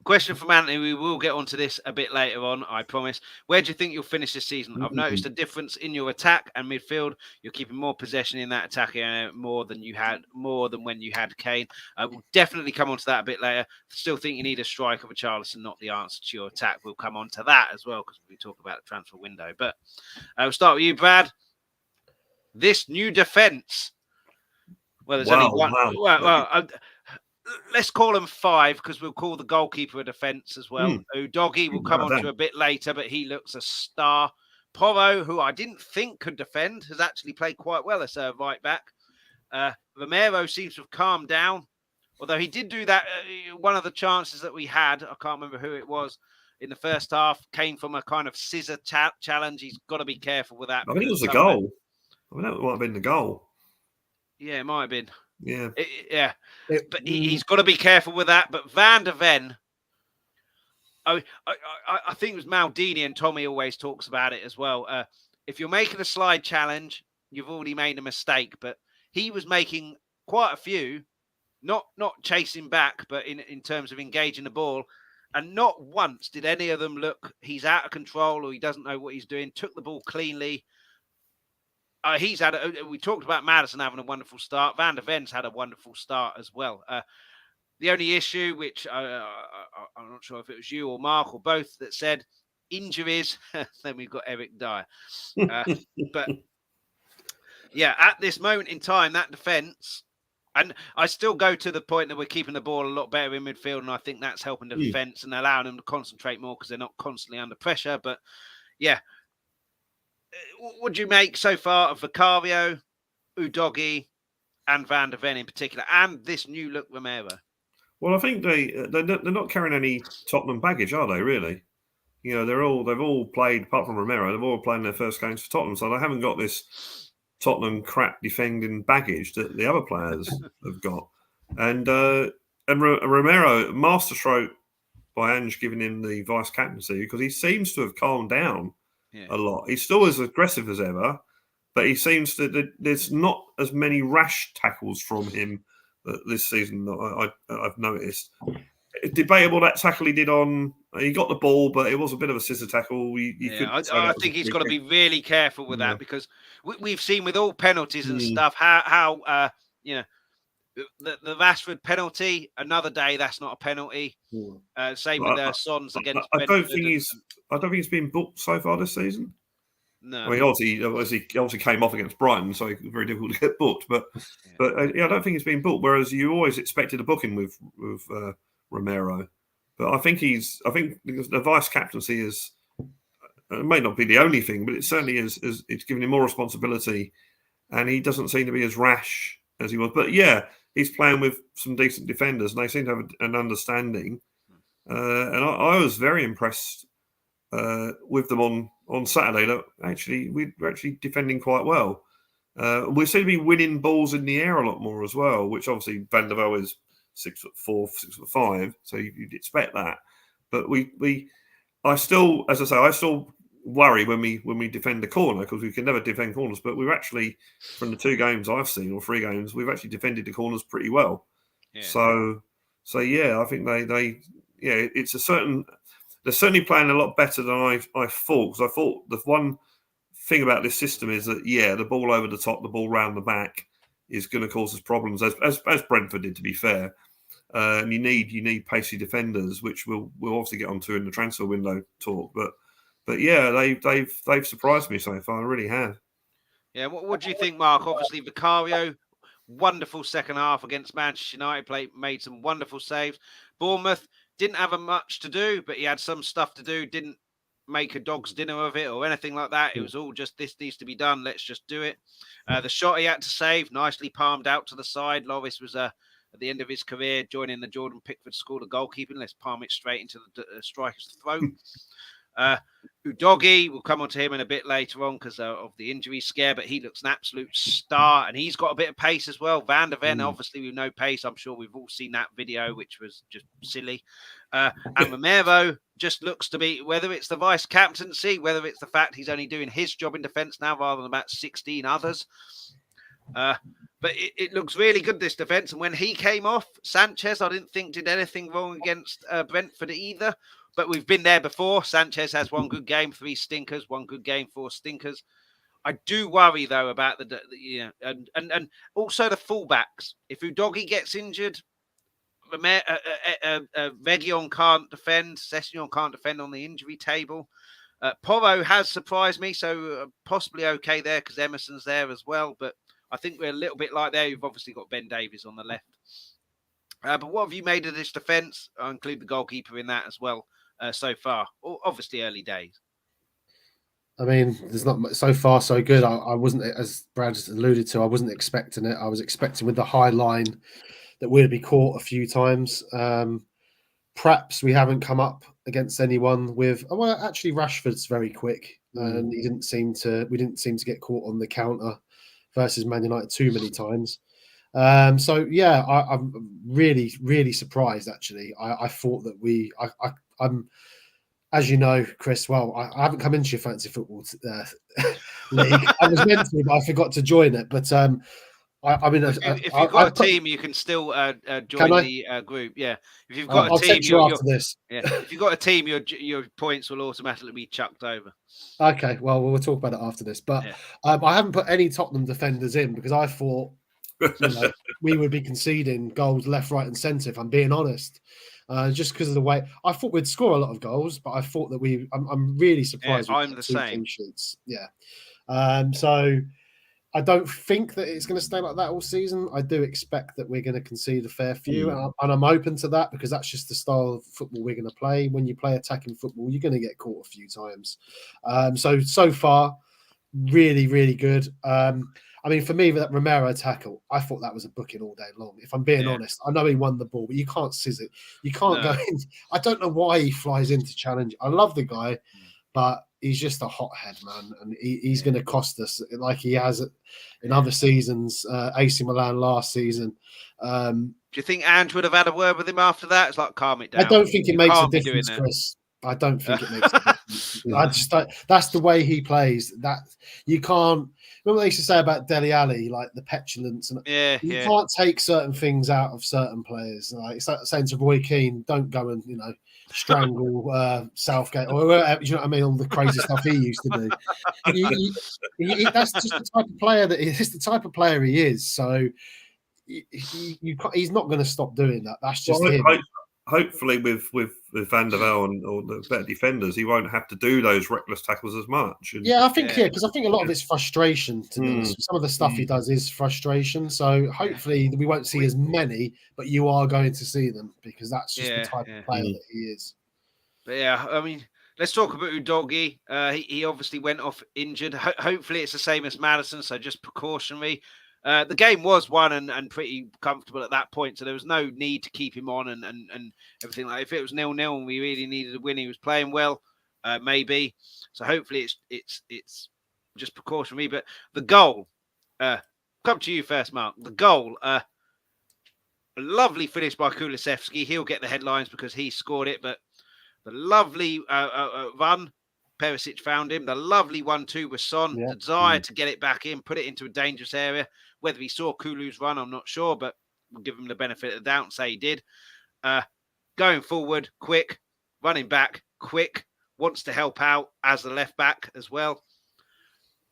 Question from Anthony. We will get onto this a bit later on, I promise. Where do you think you'll finish this season? I've noticed a difference in your attack and midfield. You're keeping more possession in that attack area more than when you had Kane. We'll definitely come on to that a bit later. Still think you need a striker for Richarlison, not the answer to your attack. We'll come on to that as well, because we talk about the transfer window. But we'll start with you, Brad. This new defence. Well, there's only one. Well, let's call them 5, because we'll call the goalkeeper a defence as well. Udogie will come on to a bit later, but he looks a star. Porro, who I didn't think could defend, has actually played quite well as a right back. Romero seems to have calmed down, although he did do that. One of the chances that we had, I can't remember who it was, in the first half, came from a kind of scissor challenge. He's got to be careful with that. I think it was the goal. I mean, that might have been the goal. Yeah, it might have been. Yeah. But he's got to be careful with that. But Van der Ven, I think it was Maldini, and Tommy always talks about it as well. If you're making a slide challenge, you've already made a mistake. But he was making quite a few, not chasing back, but in terms of engaging the ball. And not once did any of them look, he's out of control or he doesn't know what he's doing. Took the ball cleanly. We talked about Maddison having a wonderful start. Van der Ven's had a wonderful start as well. The only issue, which I'm not sure if it was you or Mark or both that said injuries, then we've got Eric Dyer. But yeah, at this moment in time, that defence, and I still go to the point that we're keeping the ball a lot better in midfield, and I think that's helping the defence and allowing them to concentrate more because they're not constantly under pressure. But yeah, what do you make so far of Vicario, Udogie, and Van der Ven in particular, and this new look Romero? Well, I think they're not carrying any Tottenham baggage, are they? Really? they've all played, apart from Romero, they've all played in their first games for Tottenham, so they haven't got this Tottenham crap defending baggage that the other players have got. And Romero, masterstroke by Ange giving him the vice captaincy, because he seems to have calmed down a lot. He's still as aggressive as ever, but he seems that there's not as many rash tackles from him this season that I've noticed. Debatable that tackle he did on. He got the ball, but it was a bit of a scissor tackle. I think he's got to be really careful with that, because we've seen with all penalties and stuff how the Rashford penalty. Another day, that's not a penalty. Same with Son's against. I don't think he's been booked so far this season. No, I mean obviously came off against Brighton, so it was very difficult to get booked. But I don't think he's been booked. Whereas you always expected a booking with Romero. But I think because the vice captaincy is, it may not be the only thing, but it certainly is. It's given him more responsibility, and he doesn't seem to be as rash as he was. But he's playing with some decent defenders, and they seem to have an understanding. And I was very impressed with them on Saturday. That we're actually defending quite well. We seem to be winning balls in the air a lot more as well, which obviously Van der Vel is 6'4", 6'5", so you'd expect that. But I still worry when we defend the corner, because we can never defend corners. But we've actually, from the 2 games I've seen, or 3 games, we've actually defended the corners pretty well. Yeah. So I think they're certainly playing a lot better than I thought. Because I thought the one thing about this system is that the ball over the top, the ball round the back is going to cause us problems, as Brentford did, to be fair. And you need pacey defenders, which we'll obviously get onto in the transfer window talk. But they've surprised me so far. I really have. Yeah, what do you think, Mark? Obviously, Vicario, wonderful second half against Manchester United. Made some wonderful saves. Bournemouth didn't have much to do, but he had some stuff to do. Didn't make a dog's dinner of it or anything like that. It was all just, this needs to be done. Let's just do it. The shot he had to save, nicely palmed out to the side. Loris was at the end of his career, joining the Jordan Pickford school of goalkeeping. Let's palm it straight into the striker's throat. Udogie, we'll come on to him in a bit later on because of the injury scare, but he looks an absolute star, and he's got a bit of pace as well. Van der Ven, obviously, with no pace. I'm sure we've all seen that video, which was just silly. And Romero just looks to be, whether it's the vice captaincy, whether it's the fact he's only doing his job in defence now rather than about 16 others. But it looks really good, this defence. And when he came off, Sanchez, I didn't think did anything wrong against Brentford either. But we've been there before. Sanchez has 1 good game, 3 stinkers, 1 good game, 4 stinkers. I do worry, though, about and also the fullbacks. If Udogie gets injured, Reguilon can't defend. Sessegnon can't defend on the injury table. Porro has surprised me, so possibly okay there because Emerson's there as well. But I think we're a little bit like there. You've obviously got Ben Davies on the left. But what have you made of this defence? I'll include the goalkeeper in that as well so far. Obviously, early days. I mean, there's not much, so far so good. I wasn't, as Brad just alluded to, I wasn't expecting it. I was expecting with the high line that we'd be caught a few times. Perhaps we haven't come up against anyone with. Well, actually, Rashford's very quick, and we didn't seem to get caught on the counter versus Man United too many times. So yeah, I'm really, really surprised. Actually, I thought that I'm, as you know, Chris. Well, I haven't come into your fantasy football league. I was meant to, but I forgot to join it. But I mean, if you've got a team, you can still join the group. Yeah, if you've got a team, after this. Yeah, if you've got a team, your points will automatically be chucked over. Okay, well, we'll talk about it after this. But I haven't put any Tottenham defenders in because I thought we would be conceding goals left, right, and centre. If I'm being honest, just because of the way I thought we'd score a lot of goals, but I thought that I'm really surprised. I'm the same. Sheets. Yeah. So I don't think that it's going to stay like that all season. I do expect that we're going to concede a fair few, and I'm open to that because that's just the style of football we're going to play. When you play attacking football, you're going to get caught a few times. So far, really, really good. I mean, for me, that Romero tackle, I thought that was a booking all day long. If I'm being honest, I know he won the ball, but you can't scissor it. You can't go in. I don't know why he flies into challenge. I love the guy, but he's just a hothead, man, and he's going to cost us like he has in other seasons. AC Milan last season. Do you think Ange would have had a word with him after that? It's like, calm it down. I don't think it makes a difference, Chris. I don't think it makes a difference. I just don't, that's the way he plays. That you can't. Remember what they used to say about Dele Alli, like the petulance, and you can't take certain things out of certain players. Like it's like saying to Roy Keane, don't go and strangle Southgate or whatever. You know what I mean? All the crazy stuff he used to do. That's just the type of player that is. The type of player he is. So he's not going to stop doing that. That's just him. Hopefully, with Van der Vel and all the better defenders, he won't have to do those reckless tackles as much. And, I think because I think a lot of it's frustration. To be honest, some of the stuff he does is frustration. So hopefully, we won't see as many, but you are going to see them because that's just the type of player that he is. But I mean, let's talk about Udogie. He obviously went off injured. Hopefully, it's the same as Maddison, so just precautionary. The game was won and pretty comfortable at that point, so there was no need to keep him on and everything. Like if it was 0-0 and we really needed a win, he was playing well, maybe. So hopefully it's just precautionary. But the goal, come to you first, Mark. The goal, a lovely finish by Kulusevski. He'll get the headlines because he scored it. But the lovely run. Perisic found him. The lovely 1-2 with Son. The desire to get it back in, put it into a dangerous area. Whether he saw Kulu's run, I'm not sure, but we'll give him the benefit of the doubt and say he did. Going forward, quick. Running back, quick. Wants to help out as the left back as well.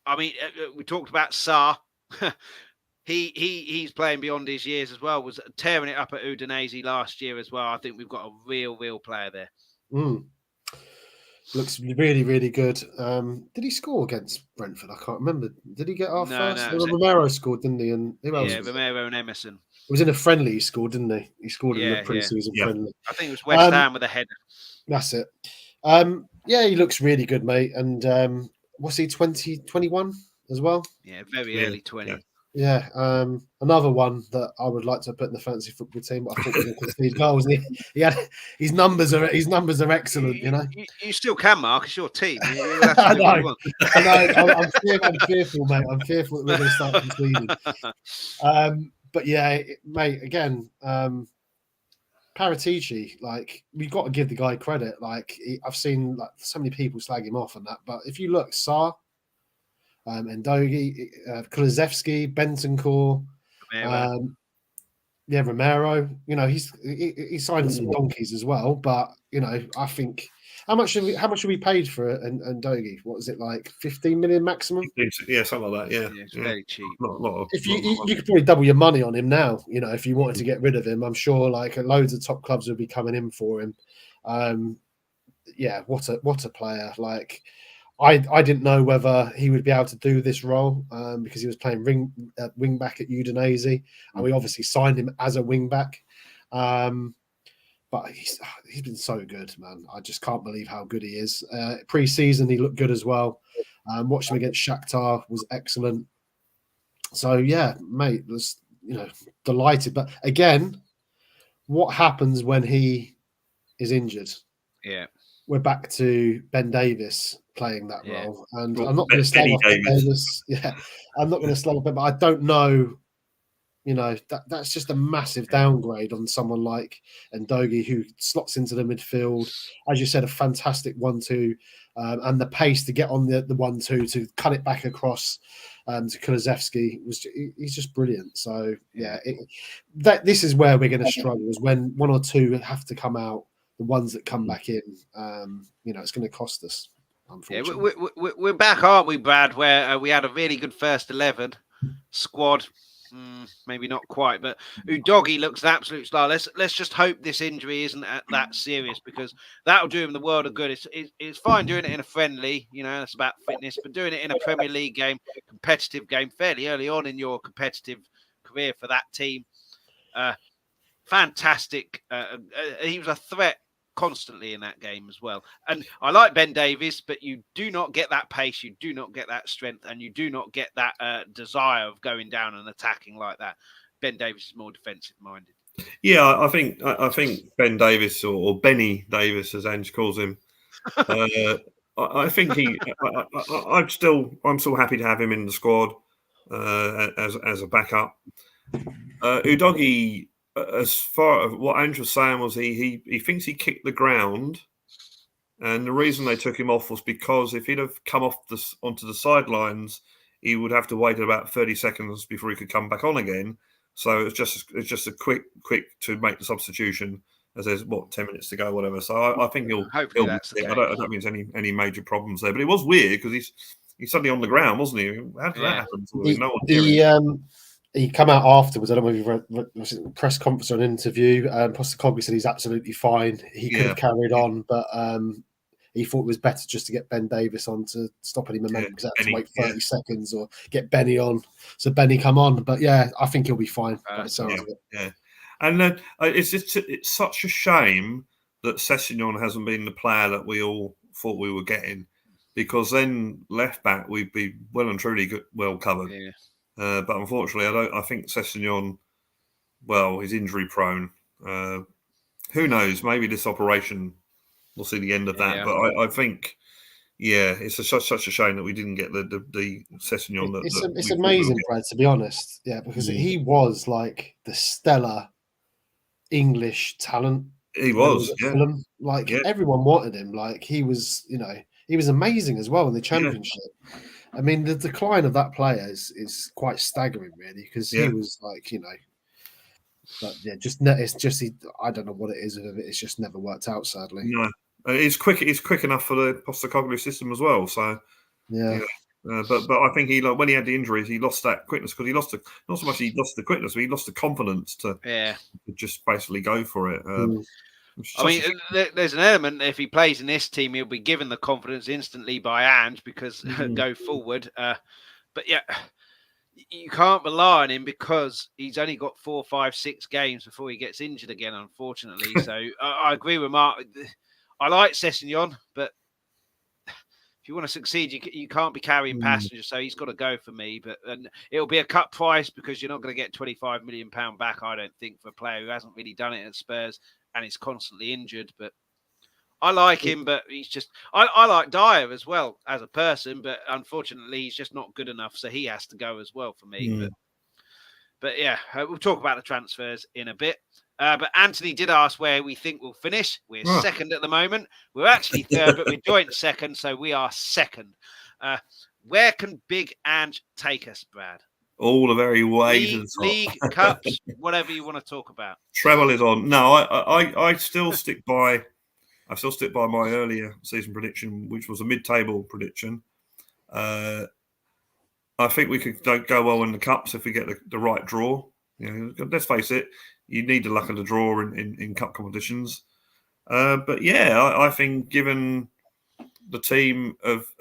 I mean, we talked about Sarr. He's playing beyond his years as well. Was tearing it up at Udinese last year as well. I think we've got a real player there. Looks really, really good. Did he score against Brentford? I can't remember. Did he get our first? Romero scored, didn't he? And who else? Yeah, Romero and Emerson. It was in a friendly he scored, didn't he? He scored in the pre-season friendly. I think it was West Ham with a header. That's it. He looks really good, mate. And what's he, 2021 as well? Yeah, very early 20. Yeah, another one that I would like to put in the fantasy football team, but I thought we were going to concede goals. He had his numbers are excellent. You still can, Mark. It's your team. I know. I'm fearful, mate. I'm fearful that we're going to start conceding. But yeah, mate. Again, Paratici, like we've got to give the guy credit. Like I've seen like so many people slag him off on that, but if you look, Sarr. Ndogi, Kulusevski, Bentancur, Romero. He signed some donkeys as well, but I think how much have we paid for Ndogi? What is it like 15 million maximum? Yeah, something like that. Yeah, it's very cheap. If you could probably double your money on him now. If you wanted to get rid of him, I'm sure like loads of top clubs would be coming in for him. What a player! Like. I didn't know whether he would be able to do this role because he was playing wing back at Udinese, and we obviously signed him as a wing back. But he's been so good, man. I just can't believe how good he is. Pre-season, he looked good as well. Watched him against Shakhtar, was excellent. So yeah, mate, was delighted. But again, what happens when he is injured? Yeah. We're back to Ben Davis playing that role, and I'm not going to slag off Ben Davis. Yeah, I'm not going to slag off, but I don't know. That's just a massive downgrade on someone like Ndogi, who slots into the midfield. As you said, a fantastic 1-2, and the pace to get on the 1-2 to cut it back across to Kulusevski he's just brilliant. So yeah, this is where we're going to struggle, is when one or two have to come out. The ones that come back in, it's going to cost us, unfortunately. Yeah, we're back, aren't we, Brad, where we had a really good first 11 squad. Maybe not quite, but Udogie looks an absolute star. Let's just hope this injury isn't that serious, because that'll do him the world of good. It's fine doing it in a friendly, it's about fitness, but doing it in a Premier League game, competitive game, fairly early on in your competitive career for that team. Fantastic. He was a threat constantly in that game as well. And I like Ben Davies, but you do not get that pace, you do not get that strength, and you do not get that desire of going down and attacking like that. Ben Davies is more defensive minded. Yeah, I think Ben Davies or Benny Davies, as Ange calls him. I think I'm still happy to have him in the squad as a backup. Udogie, as far as what Ange was saying, was he thinks he kicked the ground, and the reason they took him off was because if he'd have come off onto the sidelines, he would have to wait about 30 seconds before he could come back on again. So it's just a quick to make the substitution as there's 10 minutes to go, whatever. So I think he'll that's I don't think there's any major problems there. But it was weird because he's suddenly on the ground, wasn't he? How did that happen? He come out afterwards. I don't know if you've read a press conference or an interview. Postecoglou said he's absolutely fine. He could have carried on, but he thought it was better just to get Ben Davies on to stop any momentum because had to wait 30 seconds or get Benny on. So Benny come on, but I think he'll be fine. And it's such a shame that Sessegnon hasn't been the player that we all thought we were getting, because then left back we'd be well and truly well covered. Yeah. But unfortunately, I think Sessegnon, he's injury prone. Who knows? Maybe this operation we'll see the end of that. But I think, it's such a shame that we didn't get the Sessegnon. It's amazing, Brad, to be honest. Yeah, because he was like the stellar English talent. He was, Fulham. Everyone wanted him. Like he was amazing as well in the Championship. Yeah. I mean, the decline of that player is quite staggering, really, because he was but I don't know what it is. It's just never worked out, sadly. No, it's quick enough for the Postecoglou system as well. So but I think when he had the injuries, he lost that quickness because he lost not so much he lost the quickness, but he lost the confidence to just basically go for it. I mean, there's an element that if he plays in this team, he'll be given the confidence instantly by Ange because go forward. But you can't rely on him because he's only got 4, 5, 6 games before he gets injured again, unfortunately. So I agree with Mark. I like Sessegnon, but if you want to succeed, you can't be carrying passengers. So he's got to go for me. But it'll be a cut price because you're not going to get £25 million back, I don't think, for a player who hasn't really done it at Spurs and is constantly injured. But I like him, but he's just... I like Dyer as well as a person, but unfortunately, he's just not good enough, so he has to go as well for me. But we'll talk about the transfers in a bit. But Anthony did ask where we think we'll finish. We're second at the moment. We're actually third, but we're joint second, so we are second. Where can Big Ange take us, Brad? All the very way to the top. League, cups, whatever you want to talk about. Treble is on. No, I still stick by my earlier season prediction, which was a mid-table prediction. I think we could go well in the cups if we get the right draw. Let's face it, you need the luck of the draw in cup competitions. But I think given the team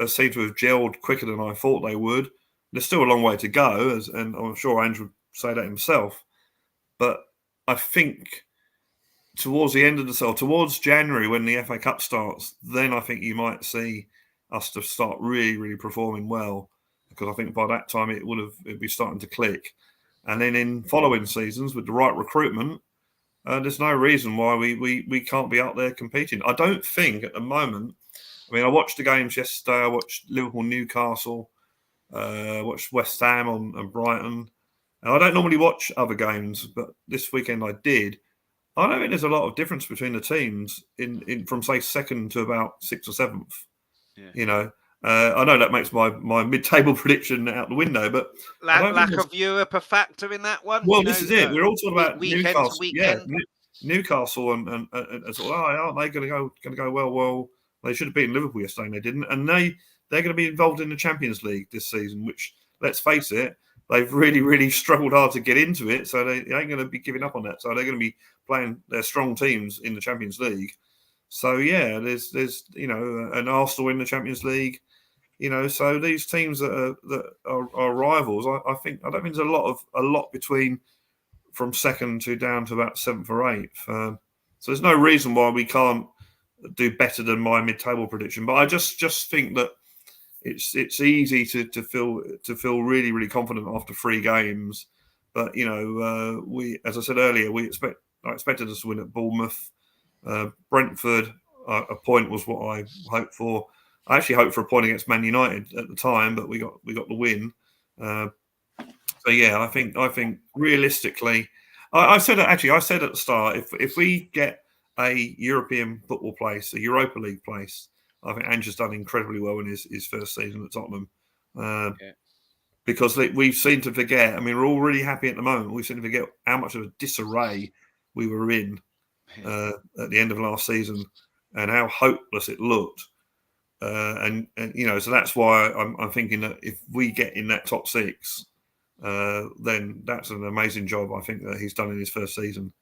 seem to have gelled quicker than I thought they would, there's still a long way to go, and I'm sure Ange would say that himself. But I think towards the end of towards January when the FA Cup starts, then I think you might see us to start really, really performing well, because I think by that time it'd be starting to click. And then in following seasons with the right recruitment, there's no reason why we can't be out there competing. I don't think at the moment. I mean, I watched the games yesterday. I watched Liverpool, Newcastle. Watched West Ham and Brighton. And I don't normally watch other games, but this weekend I did. I don't think there's a lot of difference between the teams in from say second to about 6th or 7th. Yeah. I know that makes my mid-table prediction out the window, but lack of Europe a factor in that one. Well, this is it. We're all talking about Newcastle. Newcastle and sort of, aren't they going to go well? Well, they should have beaten Liverpool yesterday, and they didn't, and they're going to be involved in the Champions League this season, which, let's face it, they've really, really struggled hard to get into it. So they ain't going to be giving up on that. So they're going to be playing their strong teams in the Champions League. So there's an Arsenal in the Champions League. So these teams that are rivals, I don't think there's a lot between from second to down to about 7th or 8th. So there's no reason why we can't do better than my mid-table prediction. But I just think that it's easy to feel really, really confident after 3 games. But we, as I said earlier, I expected us to win at Bournemouth. Brentford, a point was what I hoped for. I actually hoped for a point against Man United at the time, but we got the win. So yeah, I think realistically, I said at the start, if we get a European football place, a Europa League place, I think Ange has done incredibly well in his first season at Tottenham. Because we seem to forget. I mean, we're all really happy at the moment. We seem to forget how much of a disarray we were in at the end of last season, and how hopeless it looked. So that's why I'm thinking that if we get in that top 6, then that's an amazing job I think that he's done in his first season.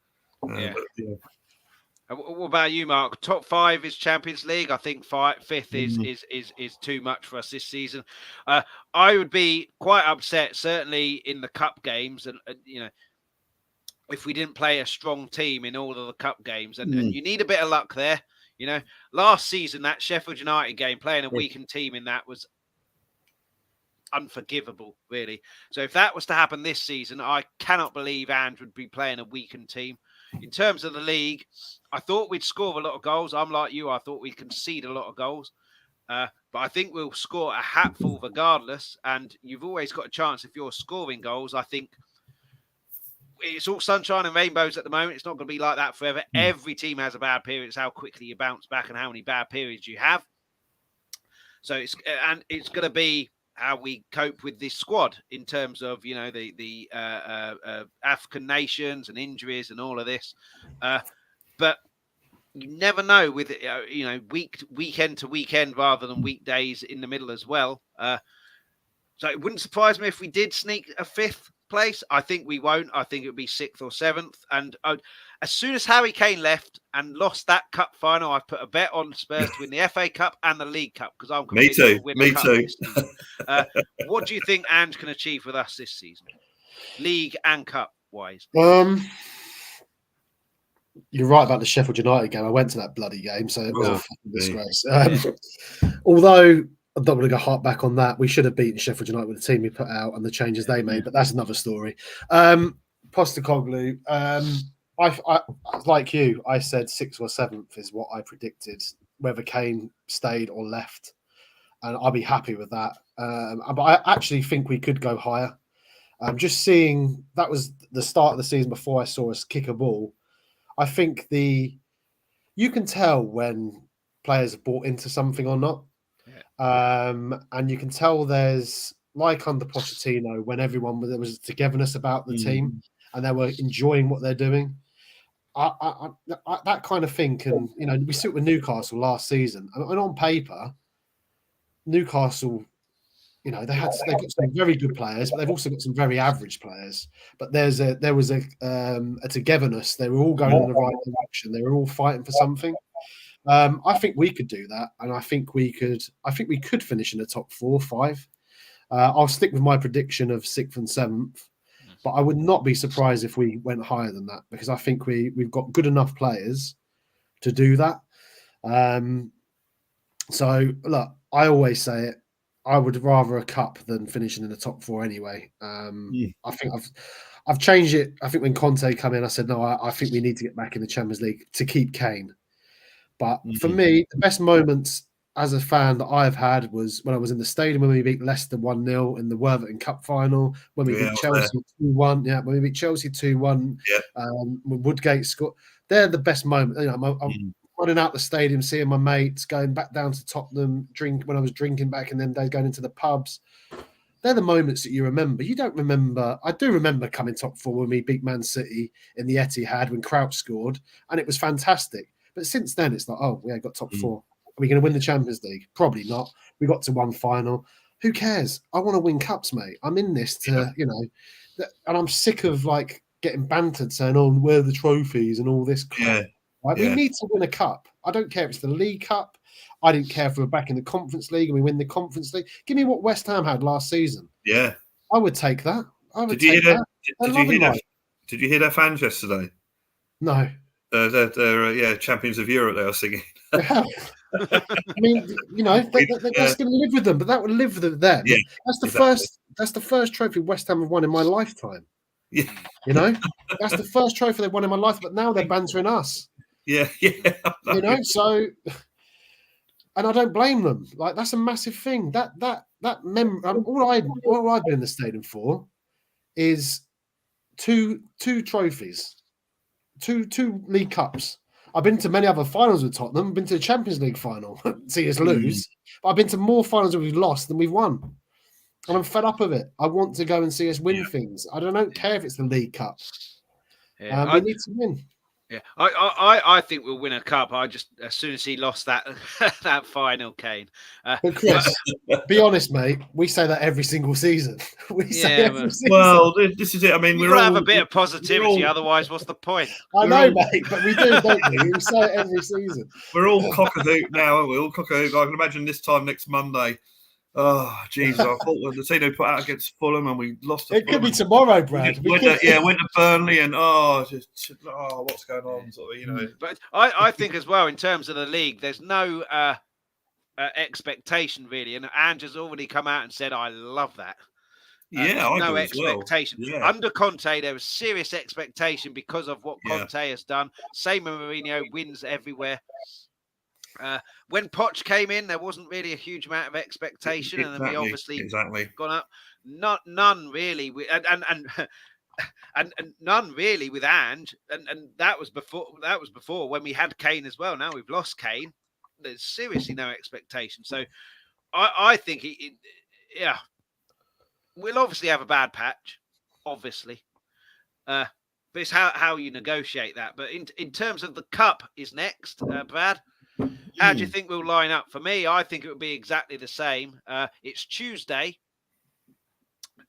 What about you, Mark? Top 5 is Champions League. I think 5th is too much for us this season. I would be quite upset, certainly in the cup games, and if we didn't play a strong team in all of the cup games, and you need a bit of luck there. Last season that Sheffield United game, playing a weakened team in that was unforgivable, really. So if that was to happen this season, I cannot believe Ange would be playing a weakened team. In terms of the league, I thought we'd score a lot of goals. I'm like you. I thought we'd concede a lot of goals. But I think we'll score a hatful regardless. And you've always got a chance if you're scoring goals. I think it's all sunshine and rainbows at the moment. It's not going to be like that forever. Every team has a bad period. It's how quickly you bounce back and how many bad periods you have. So it's going to be how we cope with this squad in terms of the African nations and injuries and all of this, but you never know with weekend to weekend rather than weekdays in the middle as well. So it wouldn't surprise me if we did sneak a 5th place. I think we won't. I think it would be 6th or 7th. And as soon as Harry Kane left and lost that cup final, I put a bet on Spurs to win the FA Cup and the League Cup because I'm convinced we'll win the cup this season. What do you think Ange can achieve with us this season, League and Cup wise? You're right about the Sheffield United game. I went to that bloody game, so it was a fucking disgrace. Although I don't want to go hard back on that. We should have beaten Sheffield United with the team we put out and the changes they made, but that's another story. Postecoglou, I like you. I said 6th or 7th is what I predicted, whether Kane stayed or left, and I'll be happy with that. But I actually think we could go higher. Just seeing that was the start of the season before I saw us kick a ball. I think you can tell when players have bought into something or not. And you can tell there's, like under Pochettino, when there was togetherness about the team and they were enjoying what they're doing. I that kind of thing can, we sit with Newcastle last season, and on paper, Newcastle, they've got some very good players, but they've also got some very average players. But there was a togetherness. They were all going in the right direction. They were all fighting for something. I think we could do that, and I think we could finish in the top 4 or 5. I'll stick with my prediction of 6th and 7th, but I would not be surprised if we went higher than that because I think we've got good enough players to do that. So look, I always say it. I would rather a cup than finishing in the top 4 anyway. I think I've changed it. I think when Conte came in, I said no. I think we need to get back in the Champions League to keep Kane. But for me, the best moments as a fan that I've had was when I was in the stadium when we beat Leicester 1-0 in the Worthington Cup final, when we beat Chelsea 2-1. Yeah, when we beat Chelsea 2-1. When Woodgate scored. They're the best moments. I'm running out the stadium, seeing my mates, going back down to Tottenham, when I was drinking back in them days, going into the pubs. They're the moments that you remember. You don't remember. I do remember coming top 4 when we beat Man City in the Etihad when Crouch scored, and it was fantastic. But since then, it's like, oh, we got top 4. Are we going to win the Champions League? Probably not. We got to one final. Who cares? I want to win cups, mate. I'm in this to, and I'm sick of getting bantered saying, oh, where are the trophies and all this crap. We need to win a cup. I don't care if it's the League Cup. I didn't care if we were back in the Conference League and we win the Conference League. Give me what West Ham had last season. Yeah. I would take that. Did you hear their fans yesterday? No. they're champions of Europe. They are singing. I mean, that's going to live with them, but that will live with them. Yeah, that's the exactly. first. That's the first trophy West Ham have won in my lifetime. Yeah, that's the first trophy they've won in my life. But now they're bantering us. Yeah. So, and I don't blame them. Like that's a massive thing. All I've been in the stadium for is two trophies, two League Cups. I've been to many other finals with Tottenham. I've been to the Champions League final, see us lose. But I've been to more finals where we've lost than we've won. And I'm fed up of it. I want to go and see us win things. I don't care if it's the League Cup. We need to win. Yeah, I think we'll win a cup. I just as soon as he lost that that final, Kane. But Chris, be honest, mate. We say that every single season. Season. Well, this is it. I mean, we've got to have a bit of positivity. Otherwise, what's the point? I know, mate, but we do, don't we? We say it every season. We're all cock-a-hoot now, aren't we? All cock-a-hoot. I can imagine this time next Monday. Oh, Jesus. I thought the team they put out against Fulham and we lost. It could be tomorrow, Brad. Went to Burnley and what's going on? Sort of, But I think as well, in terms of the league, there's no expectation really. And Ange has already come out and said, I love that. No expectation. Well. Yeah. Under Conte, there was serious expectation because of what Conte has done. Same with Mourinho, wins everywhere. When Poch came in, there wasn't really a huge amount of expectation, and then we obviously gone up. None really, and none really with Ange, and that was before when we had Kane as well. Now we've lost Kane. There's seriously no expectation. So I think we'll obviously have a bad patch, obviously. But it's how you negotiate that. But in terms of the cup is next, Brad. How do you think we'll line up? For me, I think it will be exactly the same. It's Tuesday,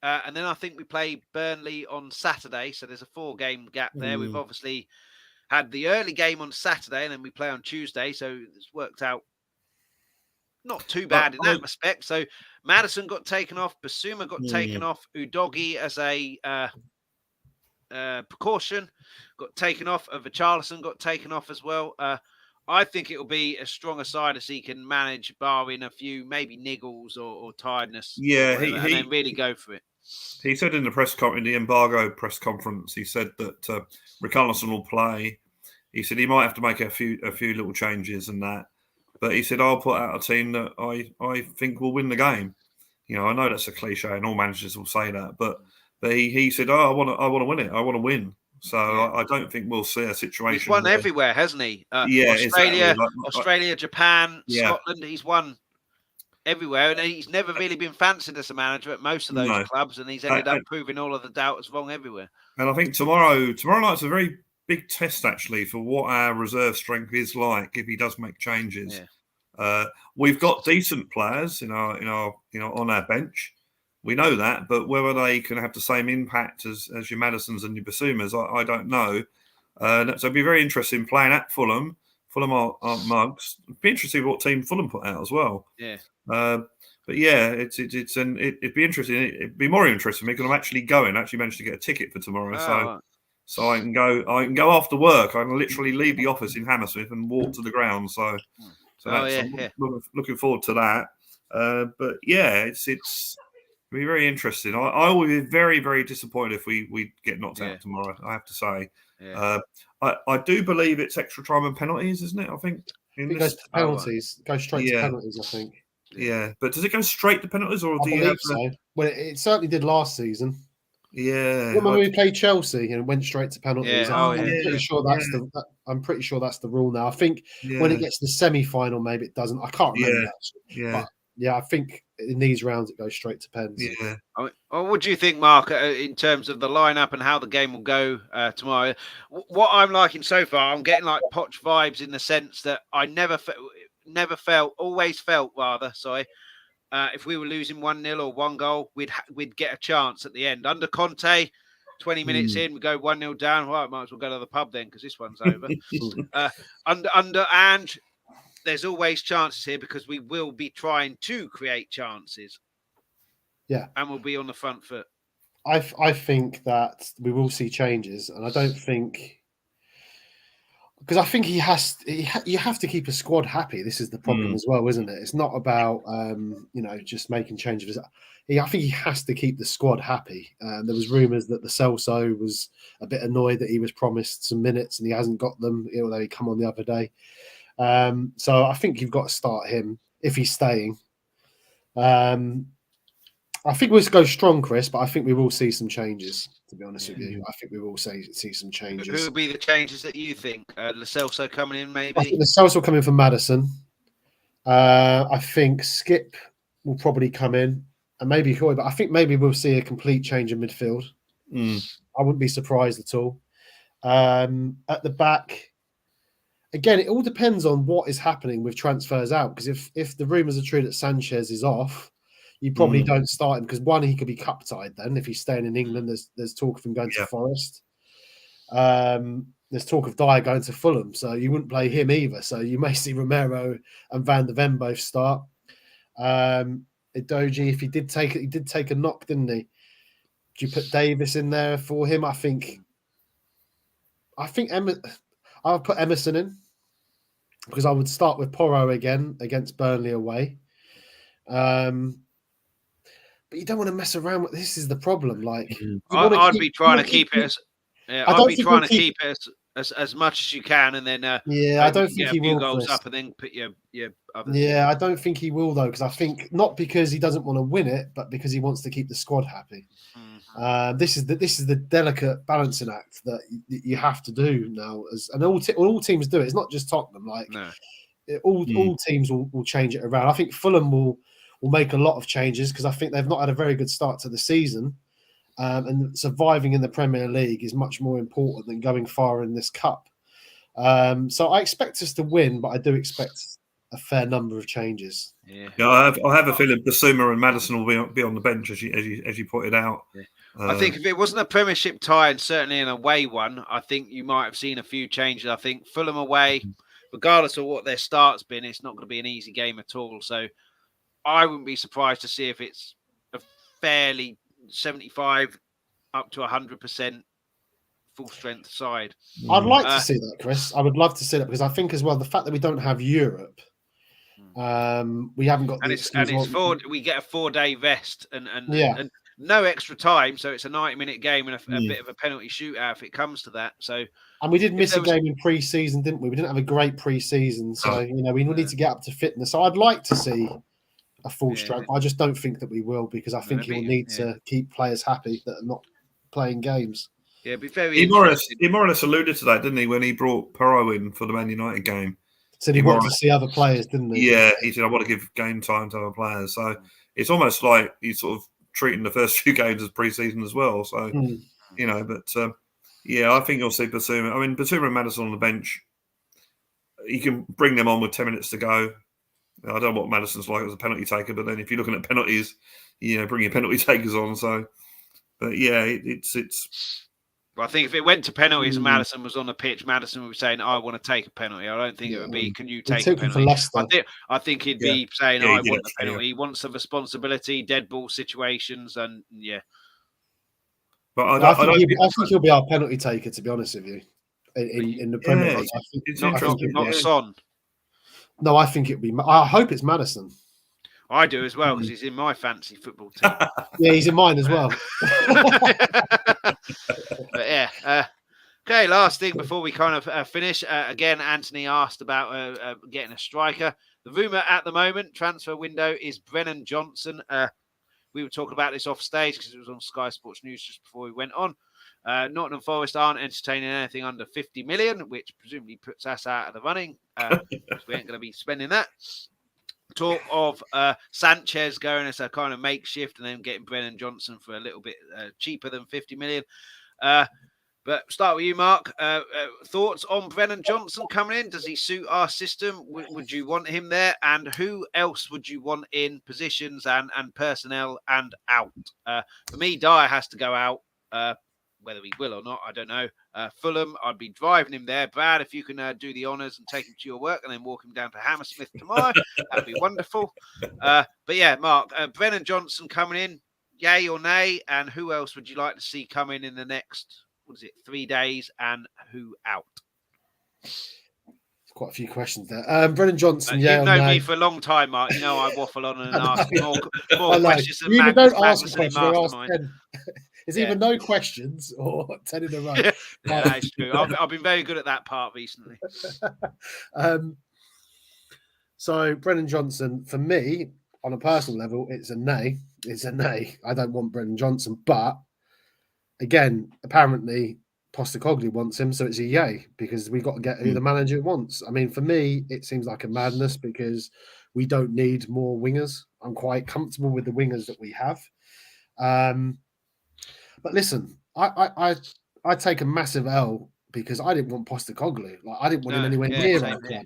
and then I think we play Burnley on Saturday. So there's a 4-game gap there. We've obviously had the early game on Saturday, and then we play on Tuesday. So it's worked out not too bad in that respect. So Maddison got taken off. Basuma got taken off. Udogie as a precaution got taken off. Richarlison got taken off as well. I think it will be as strong a side as he can manage, barring a few maybe niggles or tiredness. Yeah, and then really go for it. He said in the embargo press conference, he said that Richarlison will play. He said he might have to make a few little changes and that, but he said I'll put out a team that I think will win the game. I know that's a cliche, and all managers will say that, but he said, I want to win it. I want to win. So I don't think we'll see a situation. He's won everywhere, hasn't he? Australia, Australia, Japan, Scotland. He's won everywhere, and he's never really been fancied as a manager at most of those clubs, and he's ended up proving all of the doubters wrong everywhere. And I think tomorrow night's a very big test actually for what our reserve strength is like if he does make changes. Yeah. We've got decent players on our bench. We know that, but whether they can have the same impact as your Maddisons and your Basumas, I don't know. So it'd be very interesting playing at Fulham. Fulham are mugs. It'd be interesting what team Fulham put out as well. Yeah. But yeah, it'd be interesting. It'd be more interesting because I'm actually going. I actually managed to get a ticket for tomorrow, so I can go. I can go after work. I can literally leave the office in Hammersmith and walk to the ground. So I'm looking forward to that. But yeah, it's be very interesting. I will be very, very disappointed if we get knocked out tomorrow, I have to say. Yeah. I do believe it's extra time and penalties, isn't it? I think it goes to penalties. It goes straight to penalties, I think. Yeah, but does it go straight to penalties, or I believe so? Well, it certainly did last season. Yeah. Remember we played Chelsea and went straight to penalties? Yeah. I'm pretty sure that's the rule now. I think when it gets to the semi-final, maybe it doesn't. I can't remember. But I think in these rounds it goes straight to pens. Yeah. What do you think, Mark, in terms of the lineup and how the game will go tomorrow? What I'm liking so far, I'm getting like Poch vibes in the sense that I always felt, if we were losing 1-0 or 1 goal, we'd get a chance at the end. Under Conte, 20 minutes in, we go 1-0 down. Right, might as well go to the pub then because this one's over. Under Ange, there's always chances here because we will be trying to create chances. Yeah. And we'll be on the front foot. I think that we will see changes, and I don't think because I think you have to keep a squad happy. This is the problem as well, isn't it? It's not about just making changes. I think he has to keep the squad happy. There was rumours that the Celso was a bit annoyed that he was promised some minutes and he hasn't got them, although he come on the other day. So I think you've got to start him if he's staying. I think we'll go strong, Chris, but I think we will see some changes, to be honest with you. I think we will see some changes. Who would be the changes that you think? Lo Celso coming in, maybe? I think the Celso will come in for Maddison. I think Skipp will probably come in, and maybe Hojberg, but I think maybe we'll see a complete change in midfield. I wouldn't be surprised at all. At the back, again, it all depends on what is happening with transfers out, because if the rumours are true that Sanchez is off, you probably don't start him because, one, he could be cup tied then if he's staying in England. There's talk of him going to Forest. There's talk of Dyer going to Fulham, so you wouldn't play him either. So you may see Romero and Van de Ven both start. Edoji, if he did take a knock, didn't he? Do you put Davis in there for him? I think I'll put Emerson in because I would start with Porro again against Burnley away. But you don't want to mess around with this. Is the problem? Like, I'd be trying to keep it as much as you can, and then I don't think he will goals up, and then put your others. Yeah, I don't think he will though, because I think not because he doesn't want to win it, but because he wants to keep the squad happy. This is the delicate balancing act that you have to do now, and all teams do it. It's not just Tottenham. Like all teams will change it around. I think Fulham will make a lot of changes because I think they've not had a very good start to the season. And surviving in the Premier League is much more important than going far in this cup. So I expect us to win, but I do expect a fair number of changes. I have a feeling Basuma and Maddison will be on the bench, as you pointed out. I think if it wasn't a Premiership tie and certainly an away one, I think you might have seen a few changes. I think Fulham away, regardless of what their start's been, it's not going to be an easy game at all. So I wouldn't be surprised to see if it's a fairly 75 up to 100% full strength side. I'd like to see that, Chris. I would love to see that because I think as well the fact that we don't have Europe, we haven't got. We get a 4-day vest and no extra time, so it's a 90-minute game and a bit of a penalty shootout if it comes to that. So. And we did miss a game in pre-season, didn't we? We didn't have a great pre-season, so we need to get up to fitness. So I'd like to see a full strength. I just don't think that we will because I think he will need to keep players happy that are not playing games. Yeah, it'd be very. He more or less alluded to that, didn't he, when he brought Porro in for the Man United game? Said he wanted to see other players, didn't he? Yeah, he said, I want to give game time to other players. So it's almost like he's sort of treating the first few games as pre-season as well. So, I think you'll see Basuma. I mean, Basuma and Maddison on the bench, you can bring them on with 10 minutes to go. I don't know what Maddison's like as a penalty taker, but then if you're looking at penalties, bring your penalty takers on. So, but it's. Well, I think if it went to penalties and Maddison was on the pitch, Maddison would be saying, I want to take a penalty. I don't think it would be, can you take a penalty? I think he'd be saying, I want the penalty. He wants the responsibility, dead ball situations, and But I think he'll be our penalty taker, to be honest with you, in the Premier League. It's not Son. No, I think it'll be. I hope it's Maddison. I do as well because he's in my fantasy football team. Yeah, he's in mine as well. But okay. Last thing before we kind of finish. Again, Anthony asked about getting a striker. The rumor at the moment, transfer window, is Brennan Johnson. We were talking about this off stage because it was on Sky Sports News just before we went on. Nottingham Forest aren't entertaining anything under 50 million, which presumably puts us out of the running. We ain't going to be spending that. Talk of Sanchez going as a kind of makeshift and then getting Brennan Johnson for a little bit cheaper than 50 million. But start with you, Mark. Thoughts on Brennan Johnson coming in? Does he suit our system? Would you want him there? And who else would you want in positions and personnel and out? For me, Dyer has to go out. Whether he will or not, I don't know. Fulham, I'd be driving him there. Brad, if you can do the honours and take him to your work and then walk him down to Hammersmith tomorrow, that'd be wonderful. But yeah, Mark, Brennan Johnson coming in, yay or nay? And who else would you like to see come in the next, 3 days, and who out? quite a few questions there. Brennan Johnson, You've known me for a long time, Mark. You know I waffle on and ask more questions than you either don't ask a Maddison question or ask Mastermind. 10. It's either no questions or 10 in a row. Yeah, that's true. I've been very good at that part recently. So Brennan Johnson, for me, on a personal level, it's a nay. It's a nay. I don't want Brennan Johnson, but again, apparently Postecoglou wants him, so it's a yay because we got to get who the manager wants. I mean, for me, it seems like a madness because we don't need more wingers. I'm quite comfortable with the wingers that we have. But listen, I take a massive L because I didn't want Postecoglou. Like I didn't want him anywhere near our club.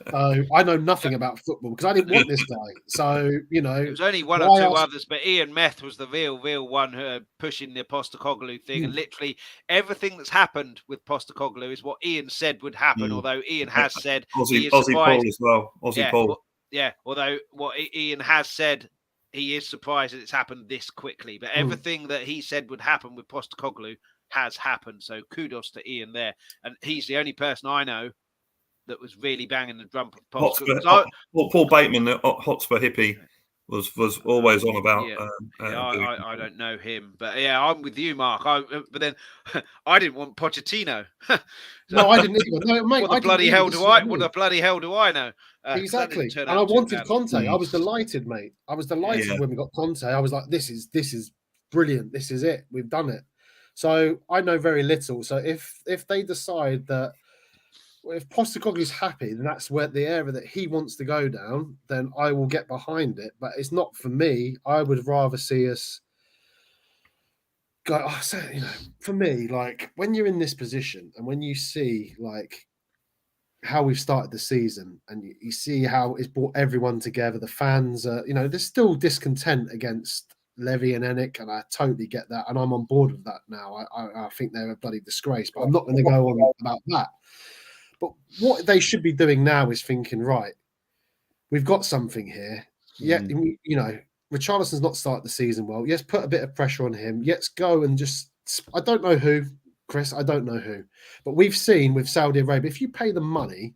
So I know nothing about football because I didn't want this guy. So it was only one or two others, but Ian Meth was the real one who pushing the Postecoglou thing, and literally everything that's happened with Postecoglou is what Ian said would happen. Although Ian has said Aussie Paul as well. Paul. Although what Ian has said, he is surprised that it's happened this quickly. But everything that he said would happen with Postecoglou has happened. So kudos to Ian there. And he's the only person I know that was really banging the drum. Paul Bateman, the Hotspur hippie, was always on about. I don't know him, but yeah, I'm with you, Mark. But then I didn't want Pochettino. No, I didn't either. No, mate, what the bloody hell do I? What the bloody hell do I know? Exactly. And I wanted Conte. I was delighted, mate. I was delighted when we got Conte. I was like, this is brilliant. This is it. We've done it. So I know very little. So if they decide that if Postecoglou's happy, then that's where the area that he wants to go down, then I will get behind it. But it's not for me. I would rather see us go. For me, like when you're in this position and when you see like how we've started the season and you see how it's brought everyone together, the fans are, there's still discontent against Levy and Enoch, and I totally get that, and I'm on board with that now. I think they're a bloody disgrace, but I'm not going to go on about that. But what they should be doing now is thinking, right, we've got something here. Yeah, Richarlison's not started the season well. Yes, put a bit of pressure on him. Let's go and just, I don't know who, Chris, I don't know who. But we've seen with Saudi Arabia, if you pay the money,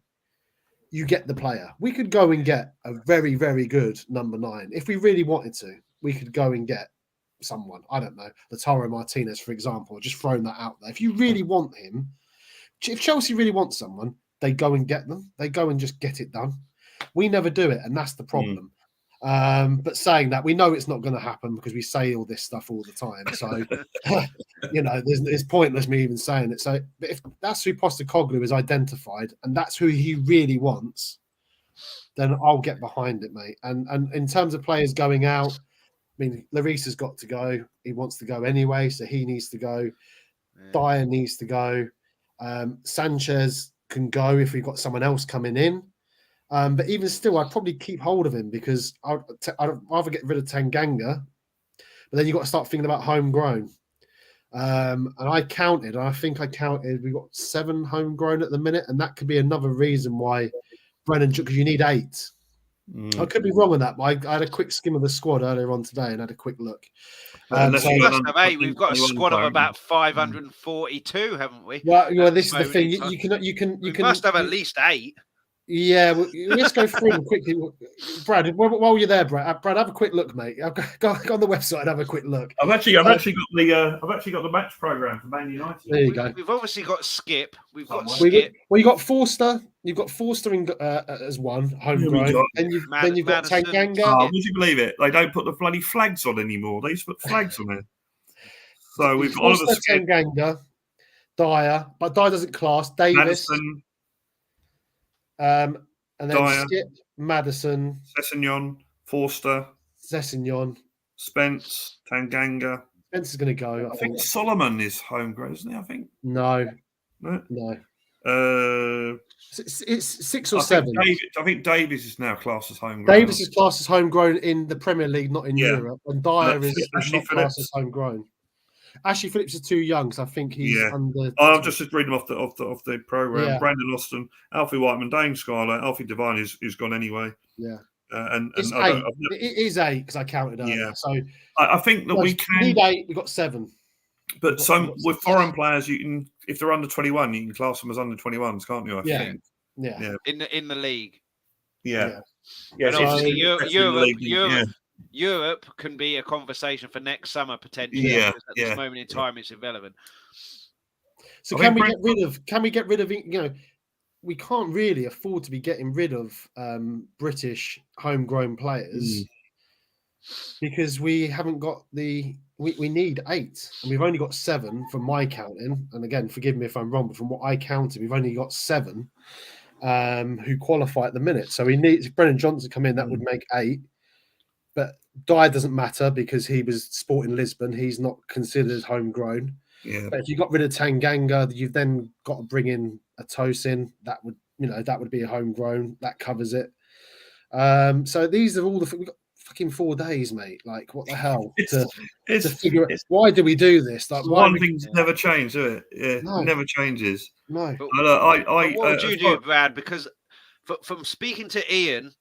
you get the player. We could go and get a very, very good number 9. If we really wanted to, we could go and get someone. I don't know, Lautaro Martinez, for example, just throwing that out there. If you really want him, if Chelsea really want someone, they go and get them. They go and just get it done. We never do it, and that's the problem. But saying that, we know it's not going to happen because we say all this stuff all the time. So, it's pointless me even saying it. So, but if that's who Postecoglou is identified and that's who he really wants, then I'll get behind it, mate. And in terms of players going out, I mean, Lloris has got to go. He wants to go anyway, so he needs to go. Dyer needs to go. Sanchez can go if we've got someone else coming in. But even still, I'd probably keep hold of him because I'd rather get rid of Tanganga. But then you've got to start thinking about homegrown. And I counted, we've got 7 homegrown at the minute. And that could be another reason why Brennan, because you need 8. I could be wrong with that, but I had a quick skim of the squad earlier on today and had a quick look. We've got a squad of about 542, haven't we? Well, this is the thing. You must have at least 8. Yeah, well, let's go through them quickly. Brad, while you're there, Brad, have a quick look, mate. Go on the website and have a quick look. I've actually got the match program for Man United. There you go. We've obviously got Skipp. We've got Skipp. You got Forster. You've got Forster as one homegrown, and then you've got Tanganga. Would you believe it? They don't put the bloody flags on anymore. They used to put flags on there. So we've got Oliver Skipp, Tanganga, Dyer, but Dyer doesn't class. Davis. Maddison, and then Dyer, Skipp, Maddison, Sessegnon, Forster, Spence, Tanganga. Spence is going to go. I think Solomon is homegrown, isn't he? I think. No. It's 6 or 7. I think Davies is now classed as homegrown. Davies is classed as homegrown in the Premier League, not in Europe. And Dyer is not classed as homegrown. Ashley Phillips is too young, because I think he's under. I'll just read them off the program. Yeah. Brandon Austin, Alfie Whiteman, Dane Skyler, Alfie Devine is gone anyway. Yeah, and it's 8. It is 8 because I counted earlier. Yeah. So I think that we can need 8. We got 7. But some with foreign players, you can, if they're under 21, you can class them as under 21s, can't you? I think. Yeah. In the league. Yeah. And so obviously Europe can be a conversation for next summer potentially. Yeah. Because at this moment in time, it's irrelevant. So can we get rid of? We can't really afford to be getting rid of British homegrown players because we haven't got the. We need 8, and we've only got 7 from my counting. And again, forgive me if I'm wrong, but from what I counted, we've only got 7 who qualify at the minute. So we need Brennan Johnson to come in. That would make 8. But Dyer doesn't matter because he was Sporting Lisbon. He's not considered homegrown. Yeah. But if you got rid of Tanganga, you've then got to bring in a Tosin. That would be a homegrown. That covers it. So these are all we've got fucking 4 days, mate. Like, what the hell? To figure out why do we do this? Like, one thing's never changed, is it? Yeah, No. never changes. No. What would you do, Brad? Because from speaking to Ian,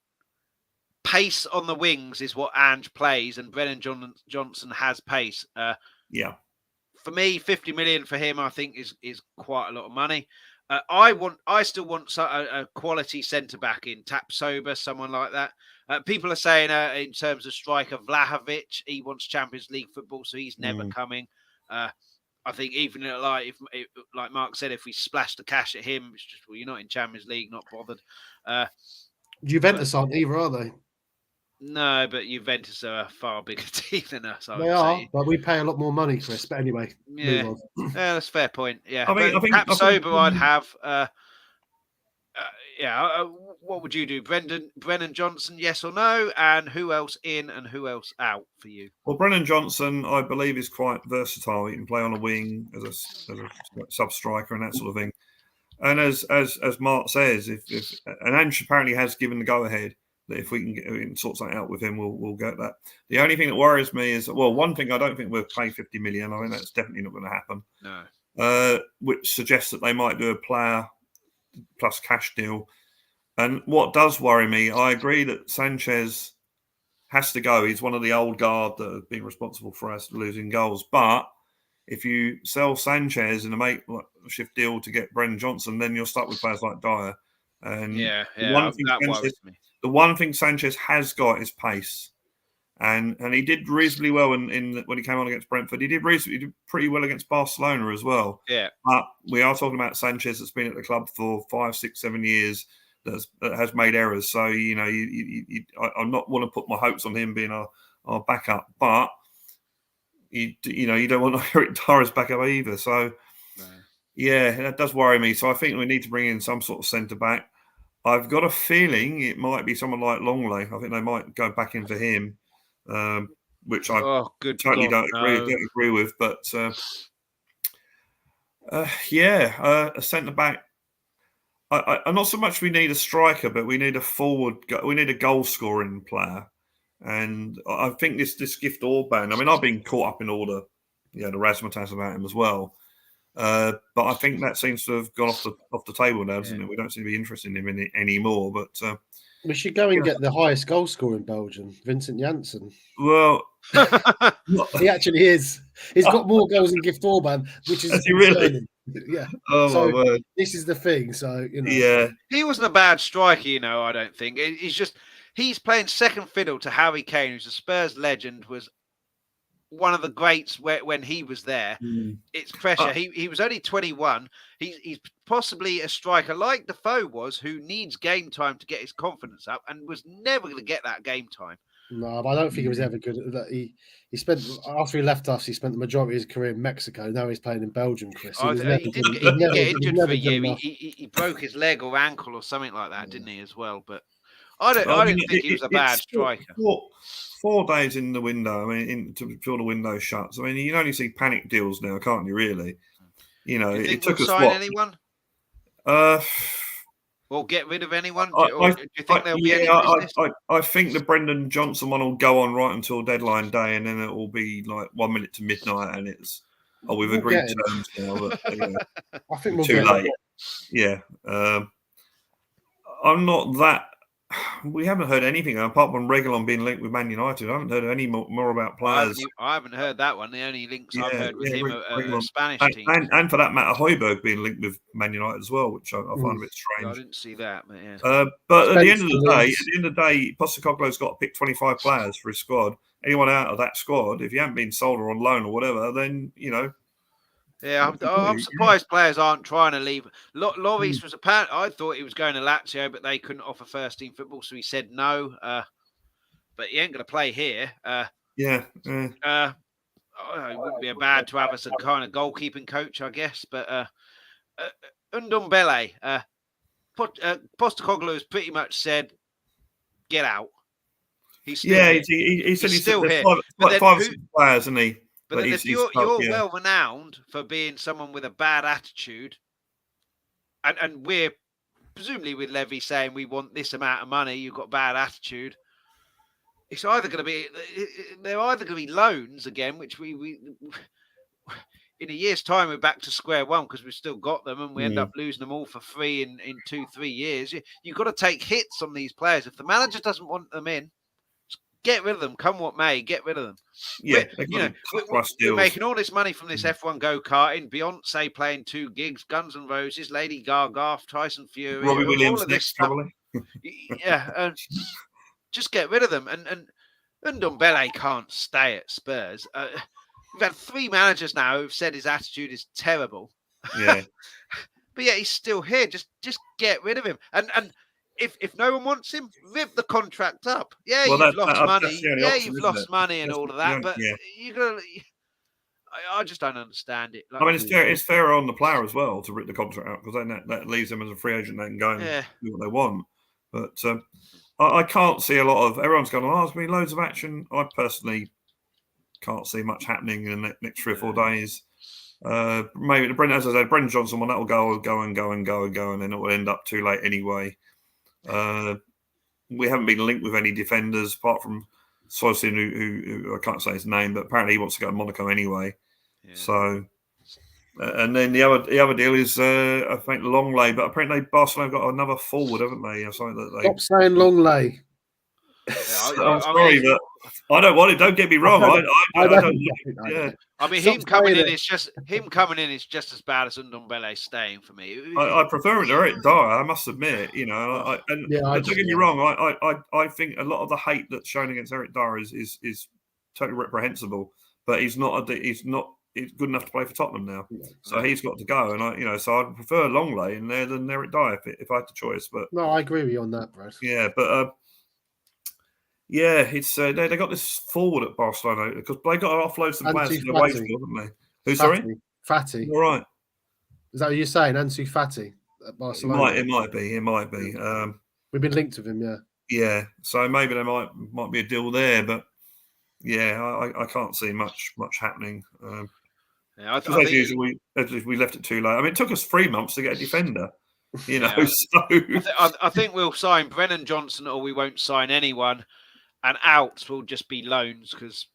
pace on the wings is what Ange plays, and Brennan Johnson has pace. Yeah. For me, 50 million for him, I think is quite a lot of money. I still want a quality centre back in Tapsoba, someone like that. People are saying in terms of striker Vlahovic, he wants Champions League football, so he's never coming. I think even like Mark said, if we splash the cash at him, it's just you're not in Champions League, not bothered. Juventus aren't either, are they? No, but Juventus are a far bigger team than us. They are, but we pay a lot more money, Chris. But anyway, yeah, that's a fair point. Yeah, I think I'd have. What would you do, Brennan Johnson? Yes or no? And who else in and who else out for you? Well, Brennan Johnson, I believe, is quite versatile. He can play on a wing as a sub striker and that sort of thing. And as Mark says, if and Ange apparently has given the go ahead. If we can sort something out with him, we'll get that. The only thing that worries me is, one thing I don't think we'll pay 50 million. I think that's definitely not going to happen. No. Which suggests that they might do a player plus cash deal. And what does worry me, I agree that Sanchez has to go. He's one of the old guard that have been responsible for us losing goals. But if you sell Sanchez in a makeshift deal to get Brennan Johnson, then you're stuck with players like Dyer. And the one thing Sanchez has got is pace, and he did reasonably well when he came on against Brentford. He did pretty well against Barcelona as well. Yeah, but we are talking about Sanchez that's been at the club for 5, 6, 7 years that has made errors. So I'm not want to put my hopes on him being our backup, but you don't want Eric Dyer's backup either. So yeah, that does worry me. So I think we need to bring in some sort of centre back. I've got a feeling it might be someone like Longley. I think they might go back into him, which I don't agree with. But a centre back. I'm not so much we need a striker, but we need a forward. We need a goal scoring player, and I think this Gift Orban. I mean, I've been caught up in all the razzmatazz about him as well. But I think that seems to have gone off the table now, doesn't it? We don't seem to be interested in him anymore. But we should go and get the highest goal scorer in Belgium, Vincent Janssen. Well, he actually is. He's got more goals than Gift Orban, which is really? Yeah. Oh so my word! This is the thing. So yeah, he wasn't a bad striker. I don't think he's playing second fiddle to Harry Kane, who's a Spurs legend. Was one of the greats when he was there. It's pressure. He was only 21. He's possibly a striker like Defoe was, who needs game time to get his confidence up, and was never going to get that game time. No, but I don't think he was ever good at that. He spent, after he left us, he spent the majority of his career in Mexico. Now he's playing in Belgium, Chris. He didn't get injured for a year. He broke his leg or ankle or something like that, didn't he, as well? But I didn't think he was a bad striker. 4 days in the window, before the window shuts. I mean, you can only see panic deals now, can't you, really? Do you think it took we'll us sign anyone? Or get rid of anyone? Do you think there'll be any business? I think the Brendan Johnson one will go on right until deadline day, and then it will be like 1 minute to midnight, and it's we've agreed terms now. But I think we'll too late. Yeah, I'm not that. we haven't heard anything apart from Reguilon being linked with Man United. I haven't heard any more about players. I haven't heard that one. The only links I've heard with him are Spanish teams. And for that matter, Hojberg being linked with Man United as well, which I find a bit strange. I didn't see that, but yeah. But at the end of the day, Postecoglou's got to pick 25 players for his squad. Anyone out of that squad, if you haven't been sold or on loan or whatever, then Yeah, I'm surprised players aren't trying to leave. Lloris was apparent. I thought he was going to Lazio, but they couldn't offer first team football, so he said no. But he ain't going to play here. It wouldn't be bad to have us a kind of goalkeeping coach, I guess. But Ndombele, Postecoglou has pretty much said, "Get out." He's still here. He said he's still here. Five or six players, isn't he? But then if you're well renowned for being someone with a bad attitude, and we're presumably with Levy saying we want this amount of money, you've got bad attitude. It's either going to be loans again, which we in a year's time we're back to square one because we've still got them and we end up losing them all for free in 2-3 years. You've got to take hits on these players. If the manager doesn't want them in, get rid of them. Come what may, get rid of them. Yeah, we're making all this money from this F1 go-karting. Beyonce playing 2 gigs, Guns N' Roses, Lady Gaga, Tyson Fury, Robbie Williams all of this next, stuff. probably. Yeah, just get rid of them. And Ndombele can't stay at Spurs. We've had 3 managers now who've said his attitude is terrible. Yeah, but yeah, he's still here. Just get rid of him. And if no one wants him, rip the contract up. Yeah, you've lost money. Yeah, you've lost money and all of that. But you're gonna. I just don't understand it. I mean, it's fair on the player as well to rip the contract out because then that leaves them as a free agent. They can go and do what they want. But I can't see a lot of everyone's going to ask me loads of action. I personally can't see much happening in the next 3 or 4 days. Maybe as I said, Brendan Johnson one that will go, and then it will end up too late anyway. We haven't been linked with any defenders apart from Sosin, who I can't say his name, but apparently he wants to go to Monaco anyway. Yeah. So, and then the other deal is I think Longley, but apparently Barcelona got another forward, haven't they? Or something that they stop saying Longley. I'm sorry, but I don't want it. Don't get me wrong. I don't. Yeah. I mean, him coming in is just as bad as Ndombele staying for me. I prefer it to Eric Dyer. I must admit, don't get me wrong. I think a lot of the hate that's shown against Eric Dyer is totally reprehensible. But he's good enough to play for Tottenham now, so he's got to go. And so I'd prefer Longley in there than Eric Dyer if I had the choice. But no, I agree with you on that, Brad. Yeah, but. Yeah, it's they got this forward at Barcelona because they got to offload some players from the wage bill, haven't they? Who, sorry? Fati. All right. Is that what you're saying? Ansu Fati at Barcelona? It might be. We've been linked with him, yeah. Yeah, so maybe there might be a deal there, but yeah, I can't see much happening. I think we left it too late. I mean, it took us 3 months to get a defender. So I think we'll sign Brennan Johnson, or we won't sign anyone. And outs will just be loans because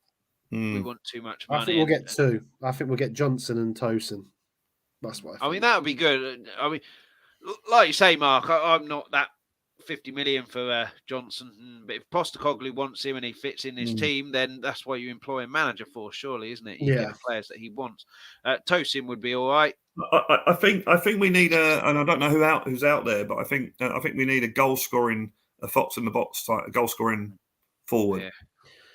we want too much money. I think we'll get 2. I think we'll get Johnson and Tosin. That's what I think. I mean, that would be good. I mean, like you say, Mark, I'm not that 50 million for Johnson. But if Postecoglou wants him and he fits in his team, then that's what you employ a manager for, surely, isn't it? You get the players that he wants. Tosin would be all right. I think we need and I don't know who's out there, but I think we need a goal scoring, a fox in the box type, a goal scoring forward.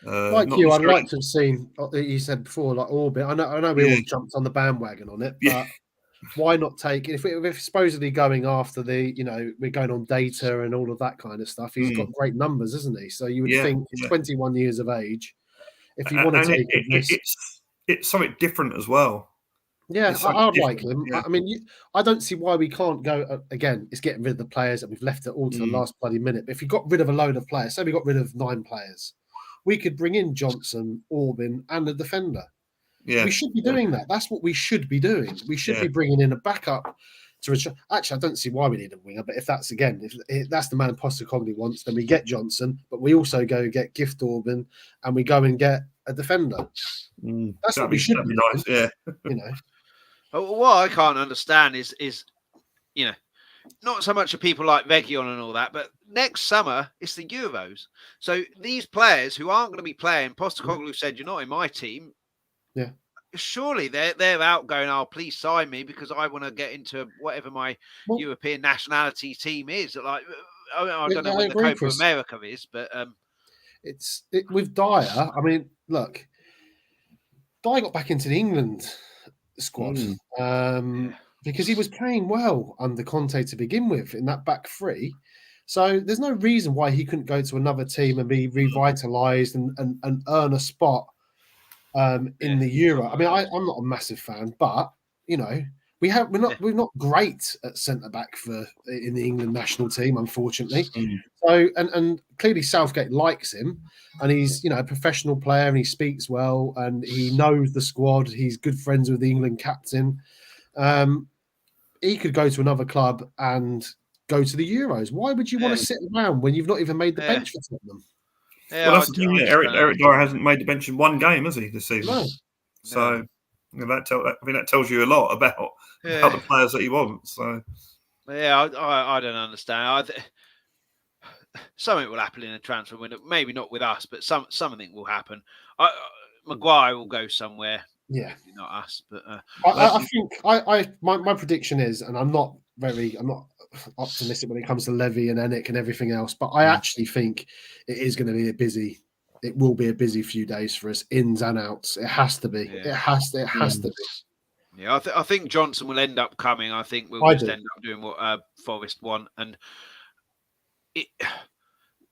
Yeah. I'd like to have seen. You said before, like Orbit. I know we all jumped on the bandwagon on it, but why not take it? If we're supposedly going after we're going on data and all of that kind of stuff. He's got great numbers, isn't he? So you would think he's 21 years of age. If you want to take it's something different as well. Yeah, I'd like him. Yeah. I mean, I don't see why we can't go again. It's getting rid of the players, and we've left it all to the last bloody minute. But if you got rid of a load of players, say we got rid of 9 players, we could bring in Johnson, Orbin, and a defender. Yeah, we should be doing that. That's what we should be doing. We should be bringing in a backup to Richard. Actually, I don't see why we need a winger. But if that's if that's the man Postecoglou wants, then we get Johnson. But we also go get Gift Orbin, and we go and get a defender. That's what we should be nice. Doing, yeah, What I can't understand is not so much of people like Region and all that, but next summer it's the Euros. So these players who aren't going to be playing, Postecoglou said, "You're not in my team." Yeah. Surely they're out going, "Oh, please sign me because I want to get into whatever my European nationality team is." Like, I don't know when the Copa America is, but it's with Dyer. I mean, look, Dyer got back into the England squad because he was playing well under Conte to begin with in that back three. So there's no reason why he couldn't go to another team and be revitalised and earn a spot in the Euro. I mean, I'm not a massive fan, but you know, we're not great at centre back in the England national team, unfortunately. So and clearly Southgate likes him, and he's a professional player, and he speaks well, and he knows the squad. He's good friends with the England captain. He could go to another club and go to the Euros. Why would you want to sit around when you've not even made the bench for Tottenham? Well, that's the thing. Eric Dyer hasn't made the bench in one game, has he, this season? No. So that tells you a lot about the players that he wants. So I don't understand. Something will happen in a transfer window. Maybe not with us, but something will happen. Maguire will go somewhere. Yeah, not us, but I think my prediction is, and I'm not optimistic when it comes to Levy and Enick and everything else, but I actually think it is going to be it will be a busy few days for us, ins and outs. It has to be. Yeah. It has to be. Yeah, I think Johnson will end up coming. I think we'll end up doing what Forest want, and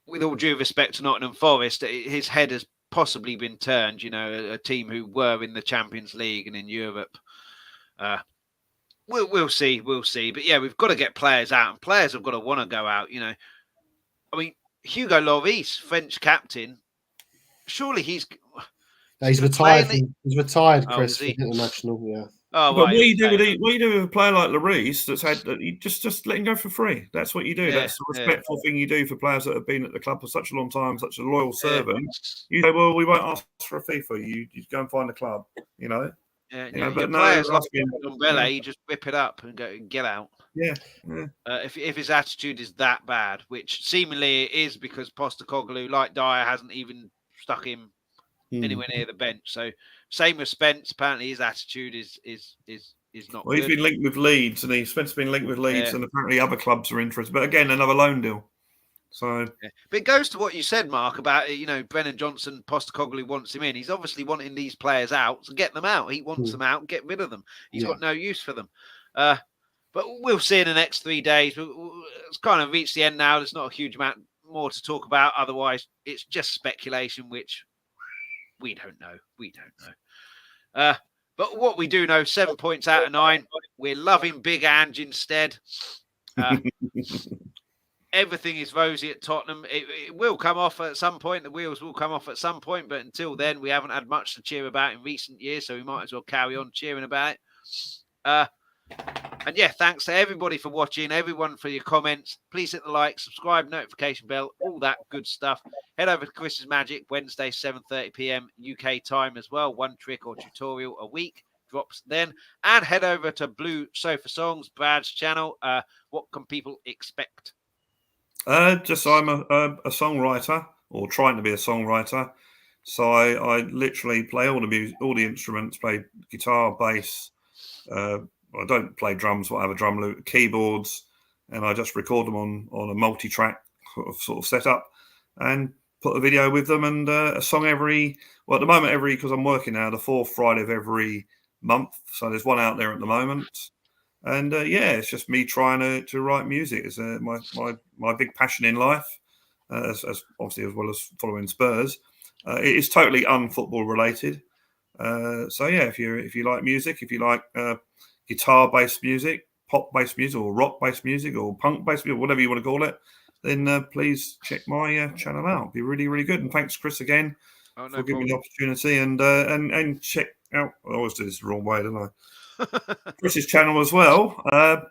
with all due respect to Nottingham Forest, his head has possibly been turned. A team who were in the Champions League and in Europe. We'll see. But yeah, we've got to get players out, and players have got to want to go out. I mean, Hugo Lloris, French captain. Surely he's retired. He's retired, Chris, from international. Yeah. Oh, but what do you do with a player like Lloris that's had that? You just let him go for free. That's what you do. That's the respectful thing you do for players that have been at the club for such a long time, such a loyal servant. You say, well, we won't ask for a fee for you. You go and find a club. Yeah, but players like Umbrella, you just whip it up and go get out. Yeah. If his attitude is that bad, which seemingly it is, because Postecoglou, like Dyer, hasn't even stuck him anywhere near the bench. So same with Spence. Apparently his attitude is not. Well, he's been linked with Leeds, and Spence has been linked with Leeds, and apparently other clubs are interested. But again, another loan deal. So, but it goes to what you said, Mark, about Brennan Johnson. Postecoglou wants him in. He's obviously wanting these players out, so get them out. He wants them out. Get rid of them. He's got no use for them. But we'll see in the next 3 days. It's kind of reached the end now. There's not a huge amount more to talk about. Otherwise, it's just speculation, which we don't know. But what we do know, 7 points out of 9. We're loving Big Ange instead. Everything is rosy at Tottenham. It will come off at some point. The wheels will come off at some point. But until then, we haven't had much to cheer about in recent years. So we might as well carry on cheering about it. And yeah, thanks to everybody for watching, everyone for your comments. Please hit the like, subscribe, notification bell, all that good stuff. Head over to Chris's Magic, Wednesday, 7:30 p.m. UK time as well. One trick or tutorial a week drops then. And head over to Blue Sofa Songs, Brad's channel. What can people expect? Just I'm a songwriter, or trying to be a songwriter. So I literally play all the instruments, play guitar, bass. I don't play drums, but I have a drum loop, keyboards, and I just record them on a multi-track sort of setup and put a video with them, and a song at the moment, because I'm working now, the 4th Friday of every month. So there's one out there at the moment. And it's just me trying to write music. It's my big passion in life, as obviously as well as following Spurs. It is totally unfootball related. If you like music, if you like guitar-based music, pop-based music, or rock-based music, or punk-based music, whatever you want to call it, then please check my channel out. It'll be really, really good. And thanks, Chris, again for giving me the opportunity. And check out. I always do this the wrong way, don't I? Chris's channel as well. And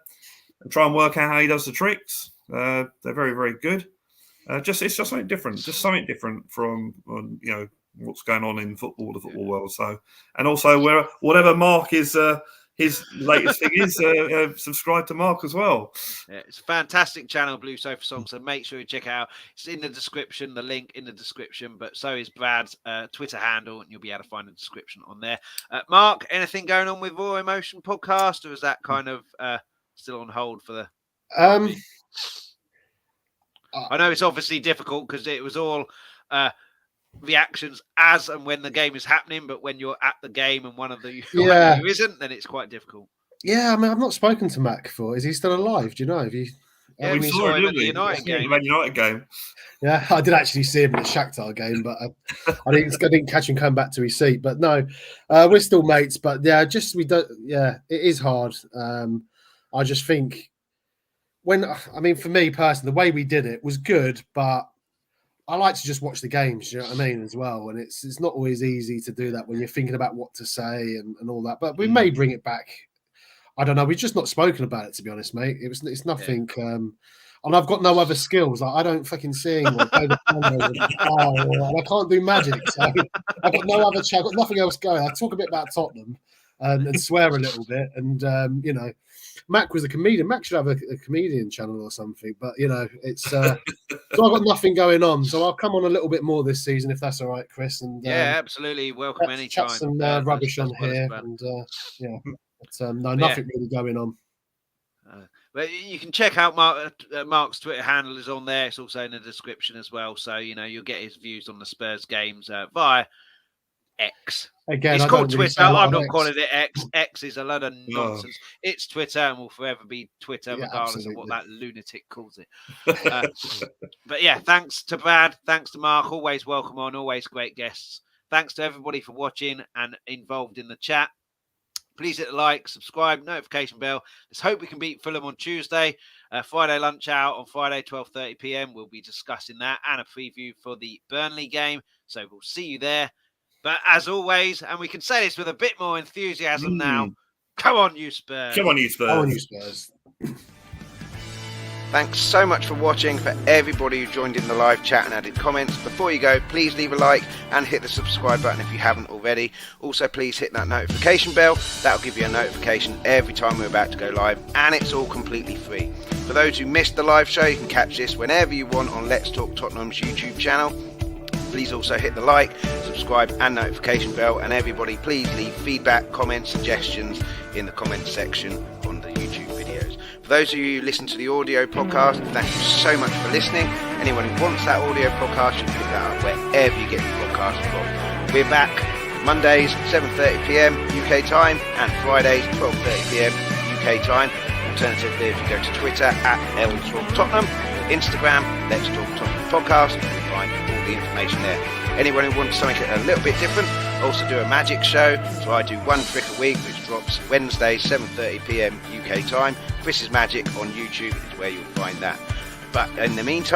try and work out how he does the tricks. They're very, very good. It's just something different. Just something different from what's going on in the football world. So, and also whatever Mark is his latest thing is subscribe to Mark as well. Yeah, it's a fantastic channel, Blue Sofa Song. So make sure you check it out. It's in the description, the link in the description. But so is Brad's Twitter handle, and you'll be able to find the description on there. Mark, anything going on with Raw Emotion podcast, or is that kind of still on hold for the? I know it's obviously difficult because it was all reactions as and when the game is happening, but when you're at the game and one of you isn't, then it's quite difficult. Yeah, I mean, I've not spoken to Mac before. Is he still alive? Do you know? We saw him at the United game. Yeah, I did actually see him in the Shakhtar game, but I didn't catch him coming back to his seat. But no, we're still mates. But yeah, it is hard. I just think for me personally, the way we did it was good, but I like to just watch the games, you know what I mean, as well. And it's not always easy to do that when you're thinking about what to say and all that. But we may bring it back. I don't know. We've just not spoken about it, to be honest, mate. It's nothing. Yeah. And I've got no other skills. Like, I don't fucking sing or play the piano, and I can't do magic. So I've got no other. I've got nothing else going. I talk a bit about Tottenham and swear a little bit. And Mac was a comedian. Mac should have a comedian channel or something. But it's so I've got nothing going on. So I'll come on a little bit more this season if that's all right, Chris. And absolutely welcome anytime. Chat some rubbish on here, and But nothing really going on. But you can check out Mark's Twitter handle is on there. It's also in the description as well. So, you'll get his views on the Spurs games via X. Again, it's called Twitter. I'm not calling it X. X is a load of nonsense. It's Twitter and will forever be Twitter, regardless of what that lunatic calls it. But yeah, thanks to Brad. Thanks to Mark. Always welcome on. Always great guests. Thanks to everybody for watching and involved in the chat. Please hit the like, subscribe, notification bell. Let's hope we can beat Fulham on Tuesday. Friday lunch out on Friday, 12:30 p.m. We'll be discussing that and a preview for the Burnley game. So we'll see you there. But as always, and we can say this with a bit more enthusiasm now, come on, you Spurs. Come on, you Spurs. Come on, you Spurs. Thanks so much for watching, for everybody who joined in the live chat and added comments. Before you go, please leave a like and hit the subscribe button if you haven't already. Also, please hit that notification bell. That'll give you a notification every time we're about to go live, and it's all completely free. For those who missed the live show, you can catch this whenever you want on Let's Talk Tottenham's YouTube channel. Please also hit the like, subscribe and notification bell, and everybody please leave feedback, comments, suggestions in the comments section on the YouTube videos. For those of you who listen to the audio podcast, thank you so much for listening. Anyone who wants that audio podcast should pick that up wherever you get your podcast from. We're back Mondays 7:30 p.m. UK time and Fridays 12:30 p.m. UK time. Alternatively, if you go to Twitter @LTalkTottenham, Instagram Let's Talk Tottenham Podcast, you'll find all the information there. Anyone who wants something a little bit different, also do a magic show. So I do one trick a week, which drops Wednesday 7:30 p.m. UK time. Chris's Magic on YouTube is where you'll find that. But in the meantime,